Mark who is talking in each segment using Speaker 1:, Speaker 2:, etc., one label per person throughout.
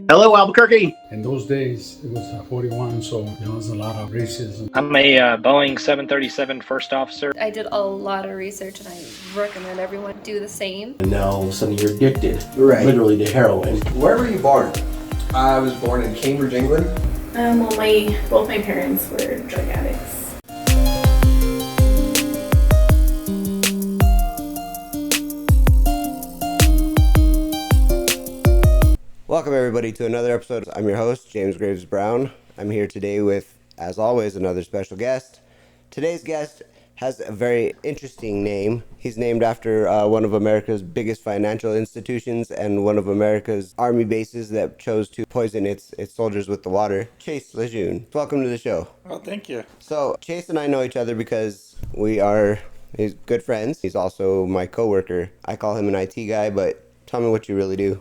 Speaker 1: Hello, Albuquerque.
Speaker 2: In those days, it was 41, so there was a lot of racism.
Speaker 3: I'm a Boeing 737 first officer.
Speaker 4: I did a lot of research and I recommend everyone do the same.
Speaker 1: And now suddenly you're addicted, literally to heroin.
Speaker 5: Where were you born? I was born in Cambridge, England.
Speaker 6: Both my parents were drug addicts.
Speaker 7: Welcome everybody to another episode. I'm your host, James Graves Brown. I'm here today with, as always, another special guest. Today's guest has a very interesting name. He's named after one of America's biggest financial institutions and one of America's army bases that chose to poison its soldiers with the water. Chase LeJeune. Welcome to the show.
Speaker 8: Oh, thank you.
Speaker 7: So Chase and I know each other because he's good friends. He's also my coworker. I call him an IT guy, but tell me what you really do.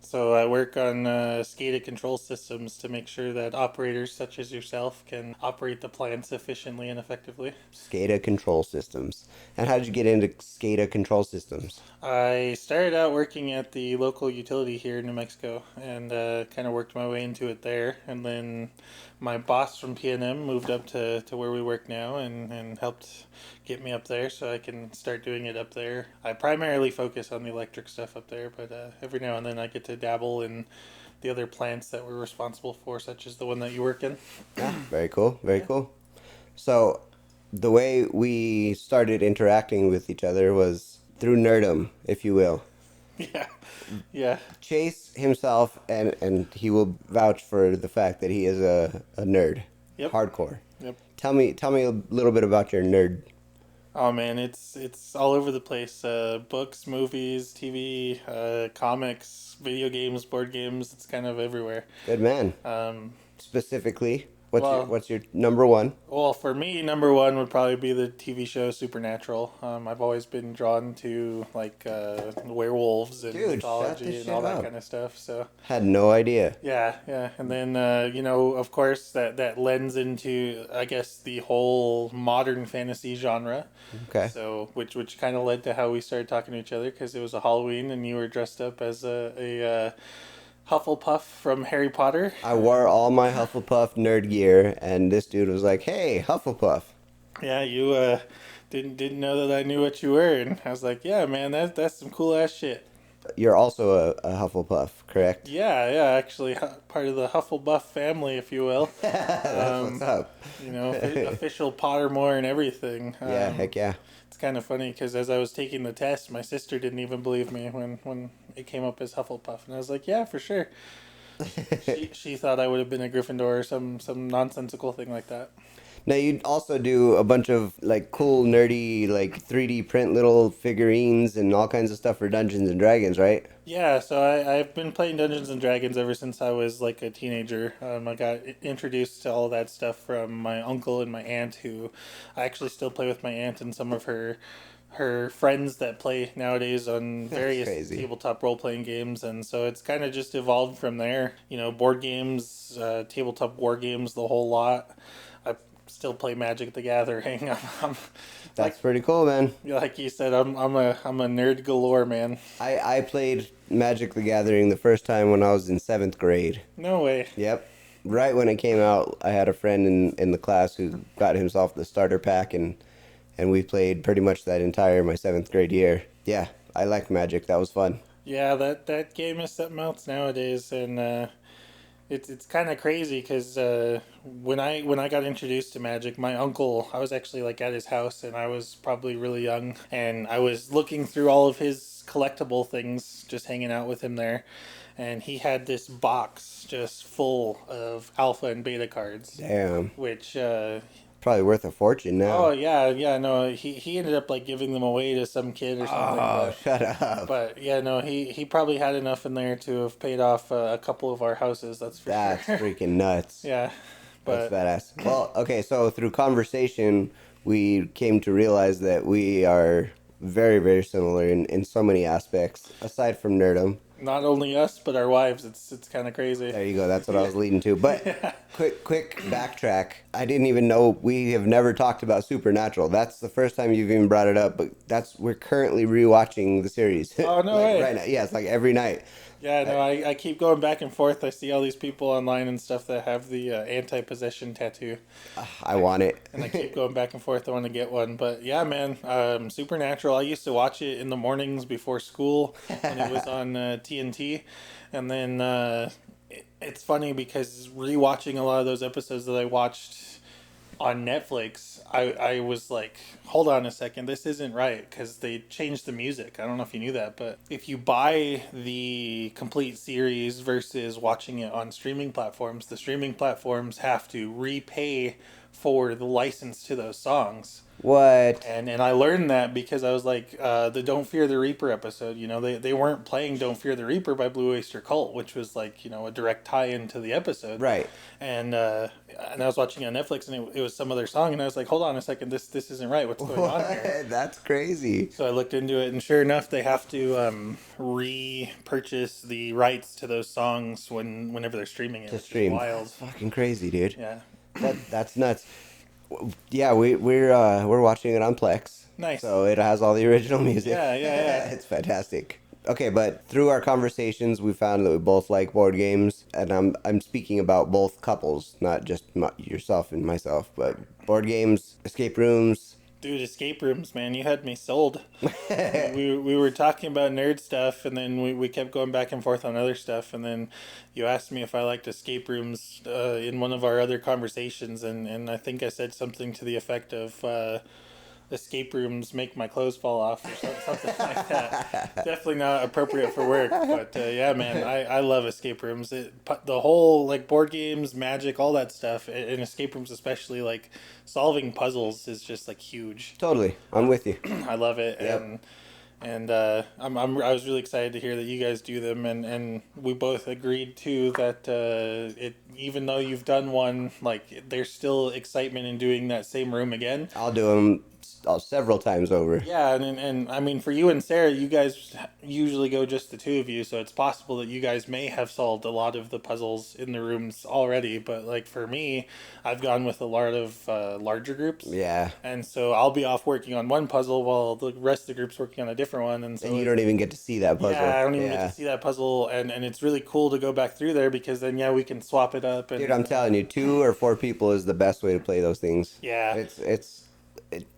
Speaker 8: So I work on SCADA control systems to make sure that operators such as yourself can operate the plants efficiently and effectively.
Speaker 7: SCADA control systems. And how did you get into SCADA control systems?
Speaker 8: I started out working at the local utility here in New Mexico and kind of worked my way into it there. And then my boss from P&M moved up to where we work now and helped get me up there so I can start doing it up there. I primarily focus on the electric stuff up there, but every now and then I get to dabble in the other plants that we're responsible for, such as the one that you work in.
Speaker 7: Yeah, very cool, very cool. So the way we started interacting with each other was through nerdom, if you will.
Speaker 8: Yeah.
Speaker 7: Chase himself, and he will vouch for the fact that he is a nerd.
Speaker 8: Yep.
Speaker 7: Hardcore.
Speaker 8: Yep.
Speaker 7: Tell me a little bit about your nerd.
Speaker 8: Oh man, it's all over the place. Books, movies, TV, comics, video games, board games. It's kind of everywhere.
Speaker 7: Good man. Specifically, what's your number one?
Speaker 8: Well, for me, number one would probably be the TV show Supernatural. I've always been drawn to like werewolves and mythology and all that kind of stuff. So
Speaker 7: had no idea.
Speaker 8: Yeah, and then of course that lends into I guess the whole modern fantasy genre.
Speaker 7: Okay.
Speaker 8: So which kind of led to how we started talking to each other because it was a Halloween and you were dressed up as a Hufflepuff from Harry Potter.
Speaker 7: I wore all my Hufflepuff nerd gear, and this dude was like, "Hey, Hufflepuff."
Speaker 8: Yeah, you didn't know that I knew what you were, and I was like, "Yeah, man, that's some cool ass shit."
Speaker 7: You're also a Hufflepuff, correct?
Speaker 8: Yeah, actually part of the Hufflepuff family, if you will.
Speaker 7: That's what's up.
Speaker 8: Official Pottermore and everything.
Speaker 7: Yeah, heck yeah.
Speaker 8: It's kind of funny because as I was taking the test, my sister didn't even believe me when it came up as Hufflepuff, and I was like, "Yeah, for sure." she thought I would have been a Gryffindor or some nonsensical thing like that.
Speaker 7: Now you also do a bunch of like cool nerdy like 3D print little figurines and all kinds of stuff for Dungeons and Dragons, right?
Speaker 8: Yeah, so I've been playing Dungeons and Dragons ever since I was like a teenager. I got introduced to all that stuff from my uncle and my aunt, who I actually still play with my aunt and some of her friends that play nowadays on various tabletop role-playing games, and so it's kind of just evolved from there. Board games, tabletop war games, the whole lot. I still play Magic the Gathering.
Speaker 7: That's pretty cool, man.
Speaker 8: Like you said, I'm a nerd galore, man.
Speaker 7: I played Magic the Gathering the first time when I was in 7th grade.
Speaker 8: No way.
Speaker 7: Yep. Right when it came out, I had a friend in the class who got himself the starter pack, and we played pretty much that entire my 7th grade year. Yeah, I liked Magic. That was fun.
Speaker 8: Yeah, that game is something else nowadays, and it's kind of crazy because when I got introduced to Magic, my uncle, I was actually like at his house, and I was probably really young, and I was looking through all of his collectible things, just hanging out with him there, and he had this box just full of alpha and beta cards.
Speaker 7: Damn.
Speaker 8: Which
Speaker 7: probably worth a fortune now.
Speaker 8: Oh yeah, no, he ended up like giving them away to some kid or something.
Speaker 7: Oh, shut up.
Speaker 8: But yeah, no, he probably had enough in there to have paid off a couple of our houses. That's for sure.
Speaker 7: That's freaking nuts.
Speaker 8: Yeah, but
Speaker 7: that's badass. Well, okay, so through conversation, we came to realize that we are very, very similar in so many aspects, aside from nerdom.
Speaker 8: Not only us, but our wives. It's kind of crazy.
Speaker 7: There you go. That's what I was leading to. But quick backtrack. I didn't even know we have never talked about Supernatural. That's the first time you've even brought it up. But we're currently rewatching the series.
Speaker 8: Oh no way!
Speaker 7: Right now, yeah, it's like every night.
Speaker 8: Yeah, no, I keep going back and forth. I see all these people online and stuff that have the anti-possession tattoo.
Speaker 7: I want it.
Speaker 8: And I keep going back and forth. I want to get one. But yeah, man, Supernatural. I used to watch it in the mornings before school when it was on TNT. And then it's funny because rewatching a lot of those episodes that I watched on Netflix, I was like, hold on a second, this isn't right, because they changed the music. I don't know if you knew that, but if you buy the complete series versus watching it on streaming platforms, the streaming platforms have to repay for the license to those songs.
Speaker 7: What?
Speaker 8: And I learned that because I was like, the Don't Fear the Reaper episode, they weren't playing Don't Fear the Reaper by Blue Oyster Cult, which was like, a direct tie-in to the episode.
Speaker 7: Right.
Speaker 8: And I was watching it on Netflix, and it was some other song, and I was like, hold on a second, this isn't right. What's going on here?
Speaker 7: That's crazy.
Speaker 8: So I looked into it, and sure enough, they have to repurchase the rights to those songs whenever they're streaming it.
Speaker 7: To stream.
Speaker 8: Wild.
Speaker 7: That's fucking crazy, dude.
Speaker 8: Yeah.
Speaker 7: That's nuts. Yeah, we're watching it on Plex.
Speaker 8: Nice.
Speaker 7: So it has all the original music.
Speaker 8: Yeah.
Speaker 7: It's fantastic. Okay, but through our conversations, we found that we both like board games, and I'm speaking about both couples, not just yourself and myself, but board games, escape rooms.
Speaker 8: Dude, escape rooms, man, you had me sold. we were talking about nerd stuff, and then we kept going back and forth on other stuff, and then you asked me if I liked escape rooms in one of our other conversations, and I think I said something to the effect of escape rooms make my clothes fall off or something like that. Definitely not appropriate for work, but yeah, man, I love escape rooms. The whole, like, board games, Magic, all that stuff, and escape rooms especially, like, solving puzzles is just, like, huge.
Speaker 7: Totally, I'm with you.
Speaker 8: I love it.
Speaker 7: Yep.
Speaker 8: And I was really excited to hear that you guys do them, and we both agreed too that even though you've done one, like, there's still excitement in doing that same room again.
Speaker 7: I'll do them several times over.
Speaker 8: Yeah, and I mean, for you and Sarah, you guys usually go just the two of you, so it's possible that you guys may have solved a lot of the puzzles in the rooms already. But like for me, I've gone with a lot of larger groups.
Speaker 7: Yeah.
Speaker 8: And so I'll be off working on one puzzle while the rest of the group's working on a different one. And so
Speaker 7: And you don't even get to see that puzzle.
Speaker 8: Yeah, I don't even get to see that puzzle, and it's really cool to go back through there because then we can swap it up. And,
Speaker 7: Dude, I'm telling you, 2 or 4 people is the best way to play those things.
Speaker 8: Yeah.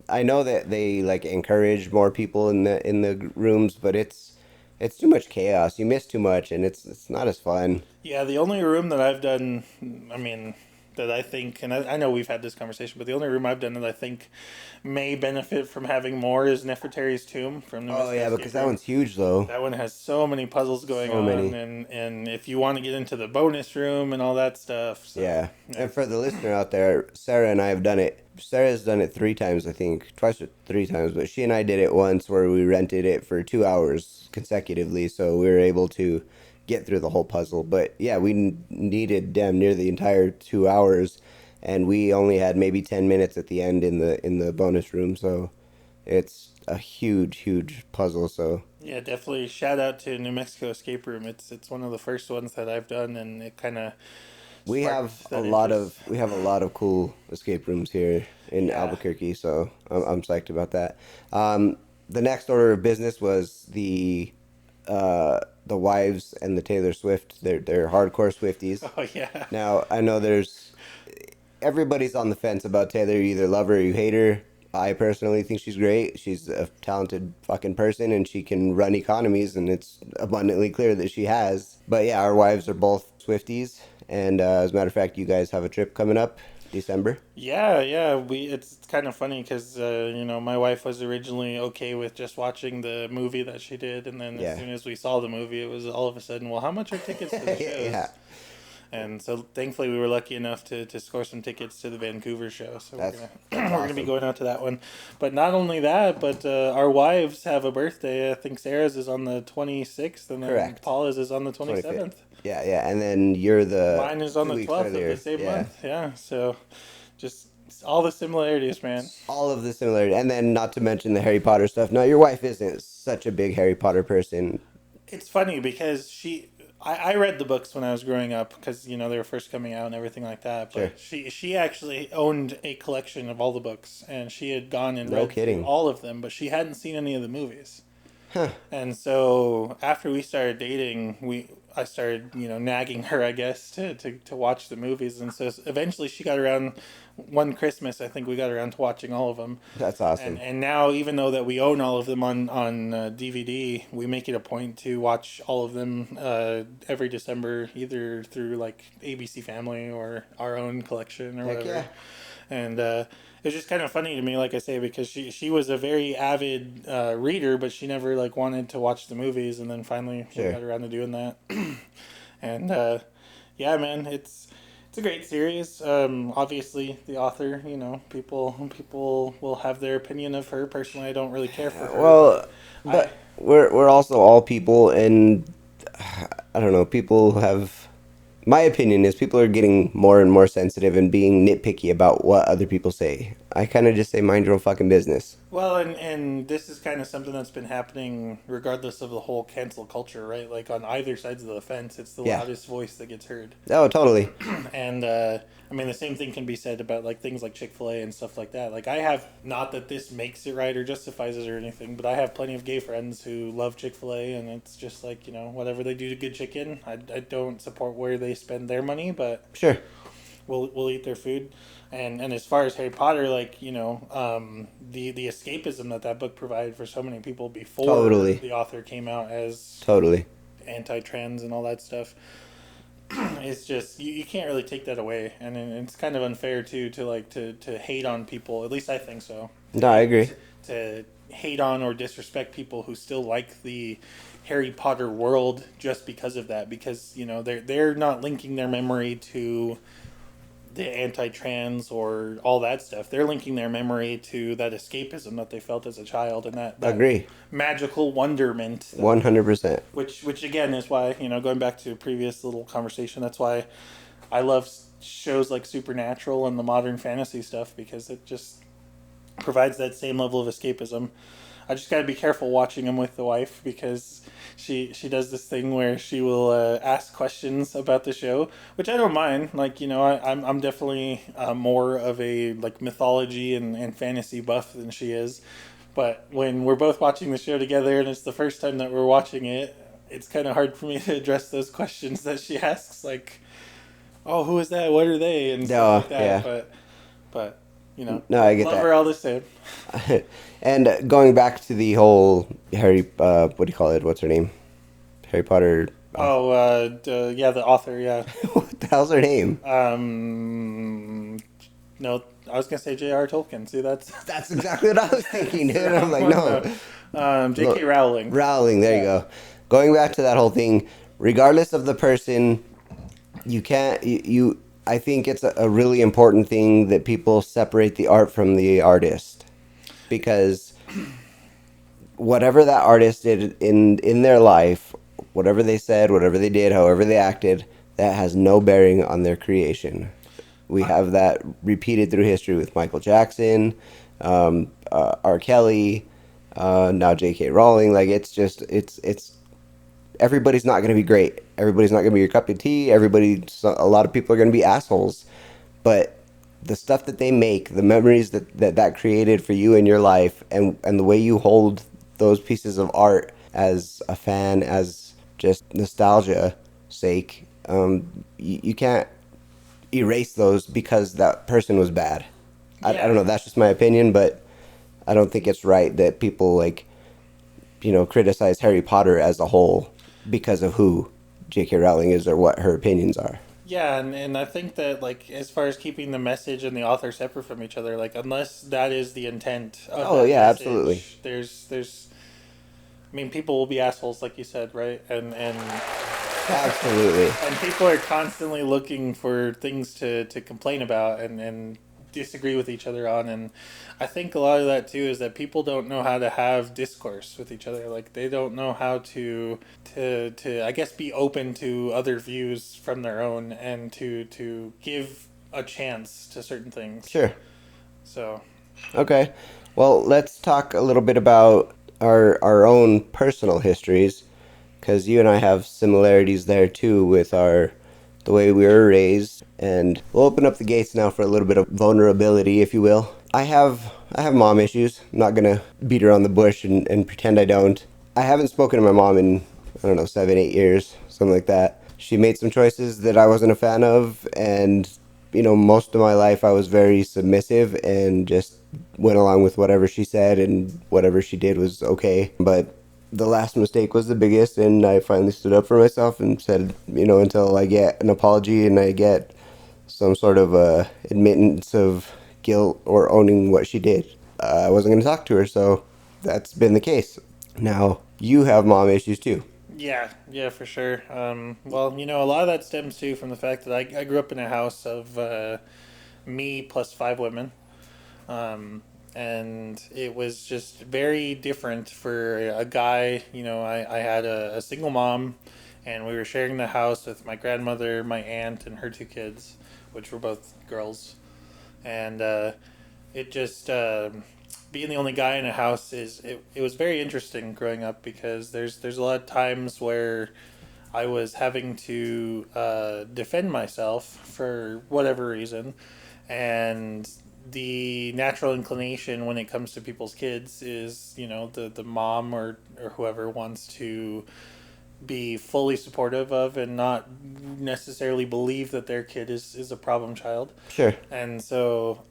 Speaker 7: I know that they like encourage more people in the rooms, but it's too much chaos. You miss too much, and it's not as fun.
Speaker 8: Yeah, the only room that I've done, I mean, that I think, and I know we've had this conversation, but the only room I've done that I think may benefit from having more is Nefertari's Tomb from the
Speaker 7: Oh yeah, because that one's huge though.
Speaker 8: That one has so many puzzles going on, and if you want to get into the bonus room and all that stuff. So,
Speaker 7: yeah, and for the listener out there, Sarah and I have done it. Sarah's done it 3 times, I think, twice or 3 times, but she and I did it once where we rented it for 2 hours consecutively, so we were able to get through the whole puzzle. But yeah, we needed damn near the entire 2 hours, and we only had maybe 10 minutes at the end in the bonus room, so it's a huge puzzle. So
Speaker 8: yeah, definitely shout out to New Mexico Escape Room. It's one of the first ones that I've done, and it kind of
Speaker 7: we have a lot of cool escape rooms here in Albuquerque, so I'm psyched about that. The next order of business was the wives and the Taylor Swift. They're hardcore Swifties.
Speaker 8: Oh yeah.
Speaker 7: Now I know everybody's on the fence about Taylor. You either love her or you hate her. I personally think she's great. She's a talented fucking person, and she can run economies, and it's abundantly clear that she has. But yeah, our wives are both Swifties, and as a matter of fact, you guys have a trip coming up December.
Speaker 8: Yeah. It's kind of funny because my wife was originally okay with just watching the movie that she did, and then as soon as we saw the movie, it was all of a sudden, well, how much are tickets to the shows? Yeah. And so thankfully we were lucky enough to score some tickets to the Vancouver show. So we're gonna be going out to that one. But not only that, but our wives have a birthday. I think Sarah's is on the 26th, and then Paula's is on the 27th.
Speaker 7: Yeah, and then
Speaker 8: mine is on the 12th of the same month. Yeah, so just all the similarities, man.
Speaker 7: All of the similarities, and then not to mention the Harry Potter stuff. Now your wife isn't such a big Harry Potter person.
Speaker 8: It's funny because I read the books when I was growing up because, they were first coming out and everything like that. But she actually owned a collection of all the books, and she had gone and read through all of them, but she hadn't seen any of the movies. And so after we started dating, I started, nagging her, I guess, to watch the movies. And so eventually she got around one Christmas, I think we got around to watching all of them.
Speaker 7: That's awesome.
Speaker 8: And now, even though that we own all of them on DVD, we make it a point to watch all of them every December, either through like ABC Family or our own collection or
Speaker 7: Heck
Speaker 8: whatever.
Speaker 7: yeah.
Speaker 8: And it's just kind of funny to me, like I say, because she was a very avid reader, but she never like wanted to watch the movies, and then finally we got around to doing that. And yeah, man, it's a great series. Obviously, the author, people will have their opinion of her. Personally, I don't really care for her.
Speaker 7: Well, but we're also all people, and I don't know. People have. My opinion is people are getting more and more sensitive and being nitpicky about what other people say. I kind of just say mind your own fucking business.
Speaker 8: Well, and this is kind of something that's been happening regardless of the whole cancel culture, right? Like on either sides of the fence, it's the loudest voice that gets heard.
Speaker 7: Oh, totally.
Speaker 8: And I mean, the same thing can be said about like things like Chick-fil-A and stuff like that. Like I have, not that this makes it right or justifies it or anything, but I have plenty of gay friends who love Chick-fil-A, and it's just like, whatever they do to good chicken. I don't support where they spend their money, but
Speaker 7: sure,
Speaker 8: we'll eat their food. And as far as Harry Potter, like, the escapism that book provided for so many people before the author came out as anti-trans and all that stuff, it's just you can't really take that away, and it's kind of unfair too to hate on people. At least I think so.
Speaker 7: No, I agree.
Speaker 8: To hate on or disrespect people who still like the Harry Potter world just because of that, because they're not linking their memory to the anti-trans or all that stuff. They're linking their memory to that escapism that they felt as a child, and that
Speaker 7: agree,
Speaker 8: magical wonderment.
Speaker 7: 100%.
Speaker 8: Which again is why, going back to a previous little conversation, that's why I love shows like Supernatural and the modern fantasy stuff, because it just provides that same level of escapism. I just got to be careful watching them with the wife, because she does this thing where she will ask questions about the show, which I don't mind. Like, I'm definitely more of a like mythology and fantasy buff than she is. But when we're both watching the show together and it's the first time that we're watching it, it's kind of hard for me to address those questions that she asks, like, oh, who is that? What are they? And stuff like that. Yeah. But
Speaker 7: no, I get
Speaker 8: love
Speaker 7: that.
Speaker 8: her all the same.
Speaker 7: And going back to the whole Harry, what do you call it? What's her name? Harry Potter.
Speaker 8: Yeah, the author. Yeah.
Speaker 7: What the hell's her name?
Speaker 8: No, I was gonna say J.R. Tolkien. See, that's
Speaker 7: exactly what I was thinking, dude. I'm like, no.
Speaker 8: J.K. Rowling.
Speaker 7: Rowling. There you go. Going back to that whole thing, regardless of the person, you can't. I think it's a really important thing that people separate the art from the artist, because whatever that artist did in their life, whatever they said, whatever they did, however they acted, that has no bearing on their creation. We have that repeated through history with Michael Jackson, R. Kelly, now J.K. Rowling. Like, it's everybody's not going to be great. Everybody's not going to be your cup of tea. A lot of people are going to be assholes. But the stuff that they make, the memories that created for you in your life, and the way you hold those pieces of art as a fan, as just nostalgia sake, you can't erase those because that person was bad. I don't know. That's just my opinion, but I don't think it's right that people criticize Harry Potter as a whole because of who J.K. Rowling is or what her opinions are.
Speaker 8: Yeah, and I think that, like, as far as keeping the message and the author separate from each other, like, unless that is the intent of that message,
Speaker 7: absolutely.
Speaker 8: There's I mean, people will be assholes, like you said, right? And
Speaker 7: absolutely.
Speaker 8: And people are constantly looking for things to complain about and disagree with each other on, and I think a lot of that too is that people don't know how to have discourse with each other. Like, they don't know how to I guess be open to other views from their own, and to give a chance to certain things.
Speaker 7: Sure.
Speaker 8: So
Speaker 7: okay, well, let's talk a little bit about our own personal histories, because you and I have similarities there too with the way we were raised. And we'll open up the gates now for a little bit of vulnerability, if you will. I have mom issues. I'm not gonna beat around the bush and pretend I don't. I haven't spoken to my mom in, I don't know, 7, 8 years, something like that. She made some choices that I wasn't a fan of, and most of my life I was very submissive and just went along with whatever she said, and whatever she did was okay. But the last mistake was the biggest, and I finally stood up for myself and said, until I get an apology and I get some sort of admittance of guilt or owning what she did, I wasn't going to talk to her. So that's been the case. Now, you have mom issues too.
Speaker 8: Yeah, for sure. Well, a lot of that stems too from the fact that I grew up in a house of me plus 5 women. And it was just very different for a guy. I had a single mom, and we were sharing the house with my grandmother, my aunt, and her 2 kids, which were both girls. And it just being the only guy in a house it was very interesting growing up, because there's a lot of times where I was having to defend myself for whatever reason, and the natural inclination when it comes to people's kids is, the mom or whoever wants to be fully supportive of and not necessarily believe that their kid is a problem child.
Speaker 7: Sure.
Speaker 8: And so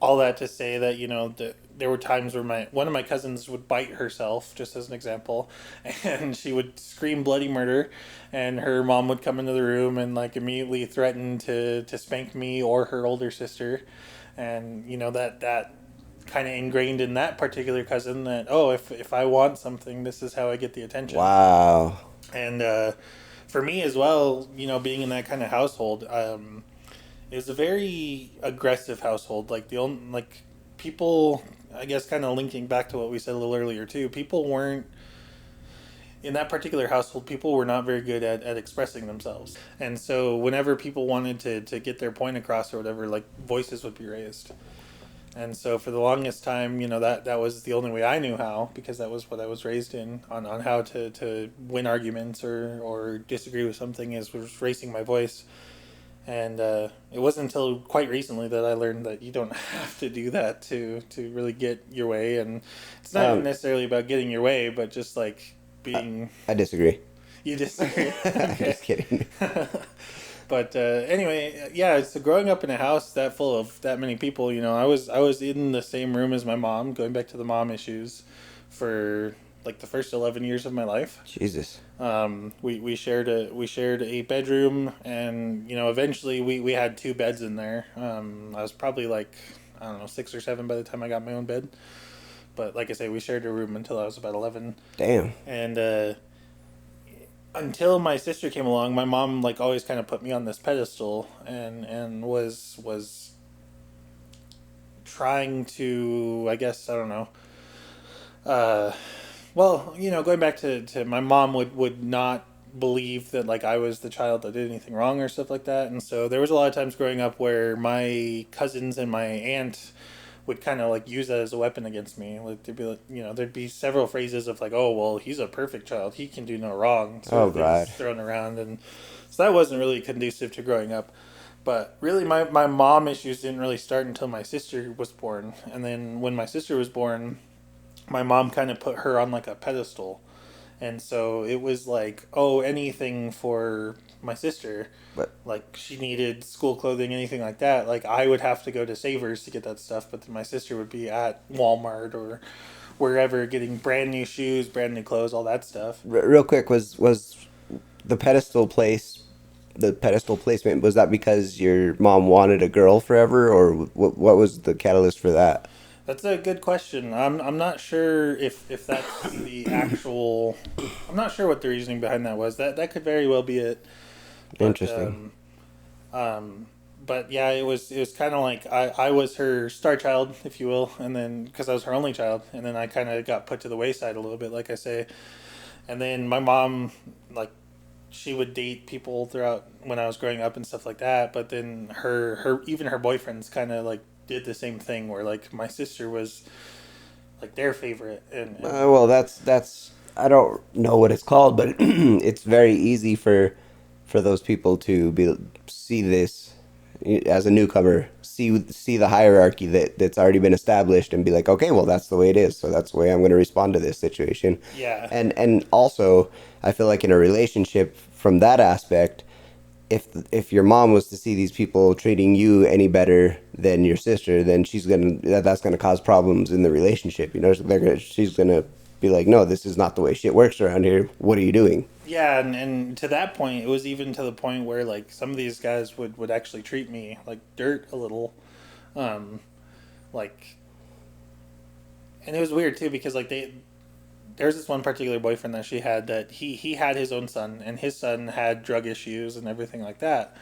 Speaker 8: all that to say that, there were times where one of my cousins would bite herself, just as an example, and she would scream bloody murder, and her mom would come into the room and like immediately threaten to spank me or her older sister. And that kind of ingrained in that particular cousin that, oh, if I want something, this is how I get the attention.
Speaker 7: Wow.
Speaker 8: And for me as well, being in that kind of household, it was a very aggressive household. Like people, I guess, kind of linking back to what we said a little earlier too. People weren't in that particular household. People were not very good at expressing themselves, and so whenever people wanted to get their point across or whatever, like voices would be raised. And so for the longest time, that was the only way I knew how, because that was what I was raised in, on how to win arguments or disagree with something, is was raising my voice. And it wasn't until quite recently that I learned that you don't have to do that to really get your way. And it's not necessarily about getting your way, but just like being...
Speaker 7: I disagree.
Speaker 8: You disagree?
Speaker 7: I'm just kidding.
Speaker 8: But anyway, yeah. So growing up in a house that full of that many people, I was in the same room as my mom. Going back to the mom issues, for like the first 11 years of my life.
Speaker 7: Jesus.
Speaker 8: We shared a bedroom, and eventually we had 2 beds in there. I was probably like, I don't know, 6 or 7 by the time I got my own bed. But like I say, we shared a room until I was about 11.
Speaker 7: Damn.
Speaker 8: And until my sister came along, my mom like always kind of put me on this pedestal and was trying to, I guess, I don't know. Well, going back to my mom would not believe that like I was the child that did anything wrong or stuff like that. And so there was a lot of times growing up where my cousins and my aunt would kind of like use that as a weapon against me. Like there'd be several phrases of like, oh, well, he's a perfect child, he can do no wrong.
Speaker 7: Oh, God.
Speaker 8: Thrown around. And so that wasn't really conducive to growing up. But really, my mom issues didn't really start until my sister was born. And then when my sister was born, my mom kind of put her on like a pedestal. And so it was like, oh, anything for my sister.
Speaker 7: But
Speaker 8: like she needed school clothing, anything like that. Like I would have to go to Savers to get that stuff, but then my sister would be at Walmart or wherever getting brand new shoes, brand new clothes, all that stuff.
Speaker 7: real quick, was the pedestal placement, was that because your mom wanted a girl forever, or what was the catalyst for that?
Speaker 8: That's a good question. I'm not sure if that's the actual. I'm not sure what the reasoning behind that was. That could very well be it. But,
Speaker 7: Interesting.
Speaker 8: But yeah, it was kind of like I was her star child, if you will, and then because I was her only child, and then I kind of got put to the wayside a little bit, like I say. And then my mom, like, she would date people throughout when I was growing up and stuff like that. But then her even her boyfriends kind of like did the same thing, where like my sister was like their favorite. And
Speaker 7: Well, that's I don't know what it's called, but it's very easy for those people to see this, as a newcomer, see the hierarchy that's already been established and be like, okay, well, that's the way it is, so that's the way I'm going to respond to this situation.
Speaker 8: Yeah.
Speaker 7: And also, I feel like in a relationship, from that aspect, if your mom was to see these people treating you any better than your sister, then that's gonna cause problems in the relationship. You know, she's gonna be like, no, this is not the way shit works around here. What are you doing?
Speaker 8: Yeah, and to that point, it was even to the point where like some of these guys would actually treat me like dirt a little, like, and it was weird too because like there's this one particular boyfriend that she had that he had his own son, and his son had drug issues and everything like that.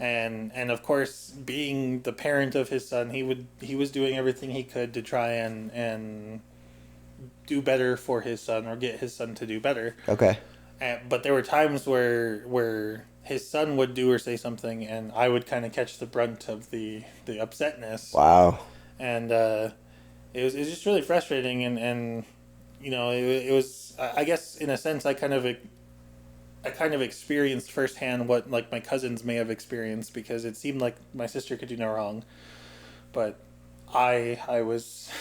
Speaker 8: And of course, being the parent of his son, he was doing everything he could to try and do better for his son or get his son to do better.
Speaker 7: Okay.
Speaker 8: But there were times where his son would do or say something, and I would kind of catch the brunt of the upsetness.
Speaker 7: Wow.
Speaker 8: And it was just really frustrating, and you know, it was, I guess in a sense I kind of experienced firsthand what like my cousins may have experienced, because it seemed like my sister could do no wrong, but I was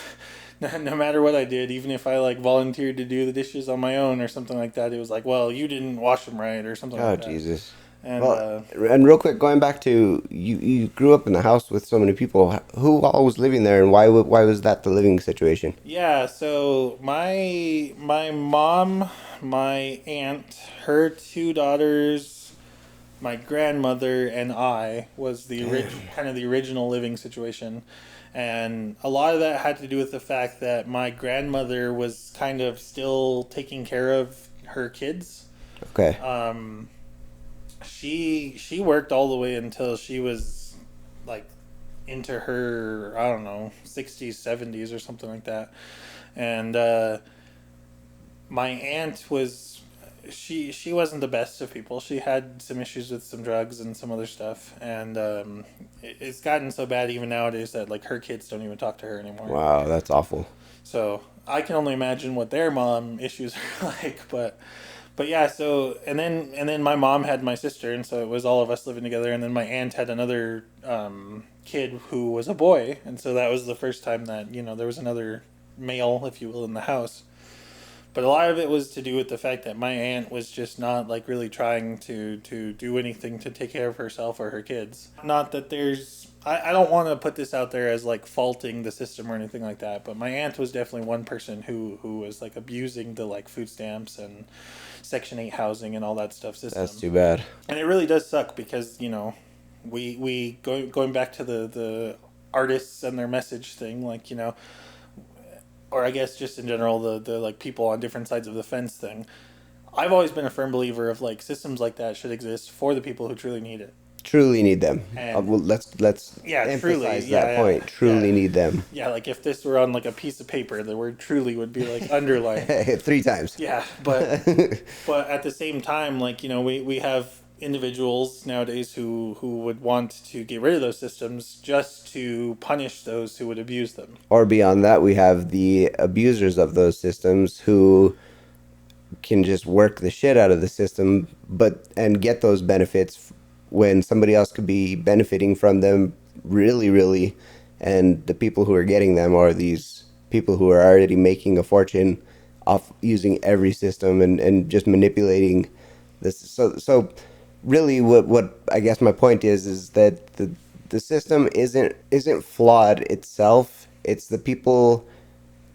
Speaker 8: no matter what I did, even if I like volunteered to do the dishes on my own or something like that, it was like, well, you didn't wash them right or something like that.
Speaker 7: Oh, Jesus.
Speaker 8: And
Speaker 7: Well, and real quick, going back to you grew up in the house with so many people. Who all was living there, and why was that the living situation?
Speaker 8: yeah, so my mom, my aunt, her two daughters, my grandmother, and I was the kind of the original living situation. And a lot of that had to do with the fact that my grandmother was kind of still taking care of her kids.
Speaker 7: Okay.
Speaker 8: She worked all the way until she was like into her, I don't know, 60s, 70s or something like that. And my aunt was, she wasn't the best of people. She had some issues with some drugs and some other stuff, and it's gotten so bad even nowadays that like her kids don't even talk to her anymore.
Speaker 7: Wow, that's awful.
Speaker 8: So I can only imagine what their mom issues are like, but yeah. So and then my mom had my sister, and so it was all of us living together. And then my aunt had another kid who was a boy, and so that was the first time that, you know, there was another male, if you will, in the house. But a lot of it was to do with the fact that my aunt was just not like really trying to do anything to take care of herself or her kids. Not that there's, I don't want to put this out there as like faulting the system or anything like that, but my aunt was definitely one person who was like abusing the like food stamps and Section 8 housing and all that stuff system.
Speaker 7: That's too bad.
Speaker 8: And it really does suck because, you know, we going back to the artists and their message thing, like, you know, or I guess just in general, the like people on different sides of the fence thing. I've always been a firm believer of like systems like that should exist for the people who truly need it.
Speaker 7: Truly need them.
Speaker 8: And
Speaker 7: Well, let's emphasize
Speaker 8: truly,
Speaker 7: that point. Truly need them.
Speaker 8: Yeah, like if this were on like a piece of paper, the word truly would be like underlined.
Speaker 7: 3 times.
Speaker 8: Yeah, but at the same time, like, you know, we have individuals nowadays who would want to get rid of those systems just to punish those who would abuse them.
Speaker 7: Or beyond that, we have the abusers of those systems who can just work the shit out of the system, and get those benefits when somebody else could be benefiting from them really, really. And the people who are getting them are these people who are already making a fortune off using every system and just manipulating this. So really what I guess my point is that the system isn't flawed itself. It's the people,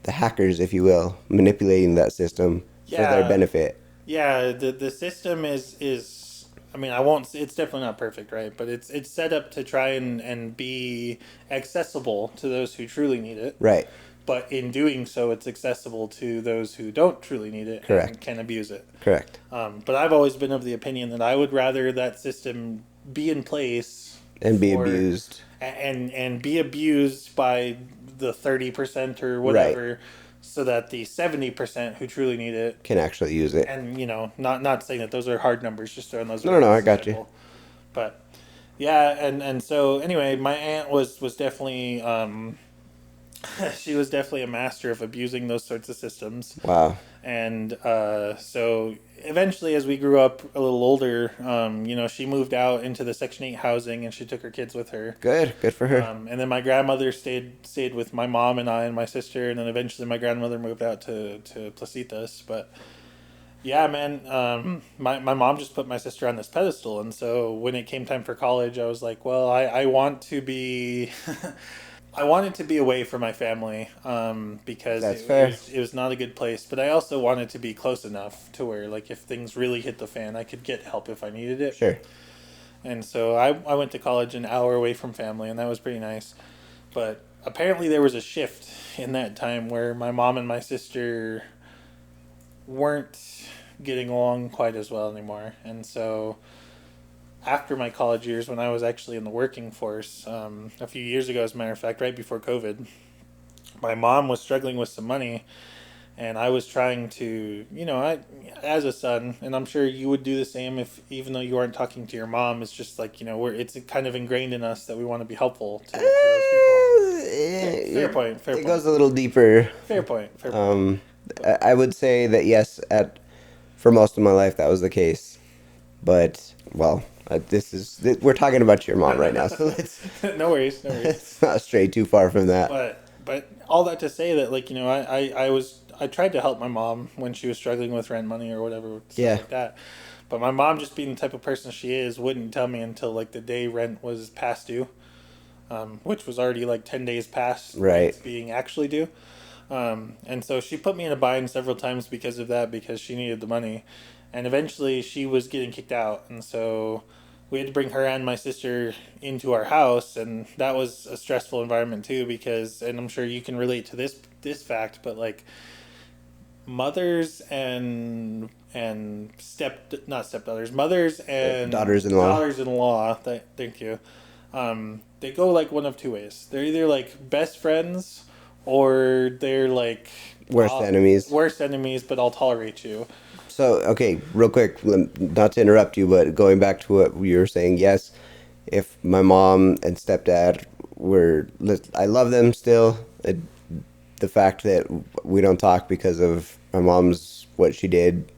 Speaker 7: the hackers, if you will, manipulating that system for their benefit.
Speaker 8: Yeah, the system is I mean, I won't, it's definitely not perfect, right? But it's set up to try and be accessible to those who truly need it.
Speaker 7: Right.
Speaker 8: But in doing so, it's accessible to those who don't truly need it.
Speaker 7: Correct.
Speaker 8: And can abuse it.
Speaker 7: Correct.
Speaker 8: But I've always been of the opinion that I would rather that system be in place
Speaker 7: And be abused.
Speaker 8: And be abused by the 30% or whatever,
Speaker 7: Right.
Speaker 8: so that the 70% who truly need it
Speaker 7: Can actually use it.
Speaker 8: and, you know, not saying that those are hard numbers, just throwing those.
Speaker 7: No, I got you.
Speaker 8: But yeah, and so anyway, my aunt was definitely she was definitely a master of abusing those sorts of systems.
Speaker 7: Wow.
Speaker 8: And so eventually, as we grew up a little older, she moved out into the Section 8 housing, and she took her kids with her.
Speaker 7: Good for her.
Speaker 8: And then my grandmother stayed with my mom and I and my sister, and then eventually my grandmother moved out to Placitas. But yeah, man, my mom just put my sister on this pedestal, and so when it came time for college, I was like, well, I want to be. I wanted to be away from my family because
Speaker 7: That's fair.
Speaker 8: It was not a good place. But I also wanted to be close enough to where, like, if things really hit the fan, I could get help if I needed it.
Speaker 7: Sure.
Speaker 8: And so I went to college an hour away from family, and that was pretty nice. But apparently there was a shift in that time where my mom and my sister weren't getting along quite as well anymore. And so after my college years, when I was actually in the working force, a few years ago, as a matter of fact, right before COVID, my mom was struggling with some money, and I was trying to, as a son, and I'm sure you would do the same if, even though you aren't talking to your mom, it's just like, it's kind of ingrained in us that we want to be helpful to those people. Fair point.
Speaker 7: It goes a little deeper.
Speaker 8: Fair point.
Speaker 7: I would say that yes, for most of my life that was the case, but well. We're talking about your mom right now, so let's
Speaker 8: no worries.
Speaker 7: Let's not stray too far from that.
Speaker 8: But all that to say that, like, I tried to help my mom when she was struggling with rent money or whatever, like that. But my mom, just being the type of person she is, wouldn't tell me until like the day rent was past due, which was already like 10 days past being actually due. And so she put me in a bind several times because of that, because she needed the money. And eventually she was getting kicked out. And so we had to bring her and my sister into our house. And that was a stressful environment too, because, and I'm sure you can relate to this fact, but like mothers and not stepdaughters, mothers and daughters-in-law, thank you. They go like one of two ways. They're either like best friends or they're like
Speaker 7: worst
Speaker 8: enemies, but I'll tolerate you.
Speaker 7: So, okay, real quick, not to interrupt you, but going back to what you were saying, yes, if my mom and stepdad I love them still. The fact that we don't talk because of my mom's, what she did,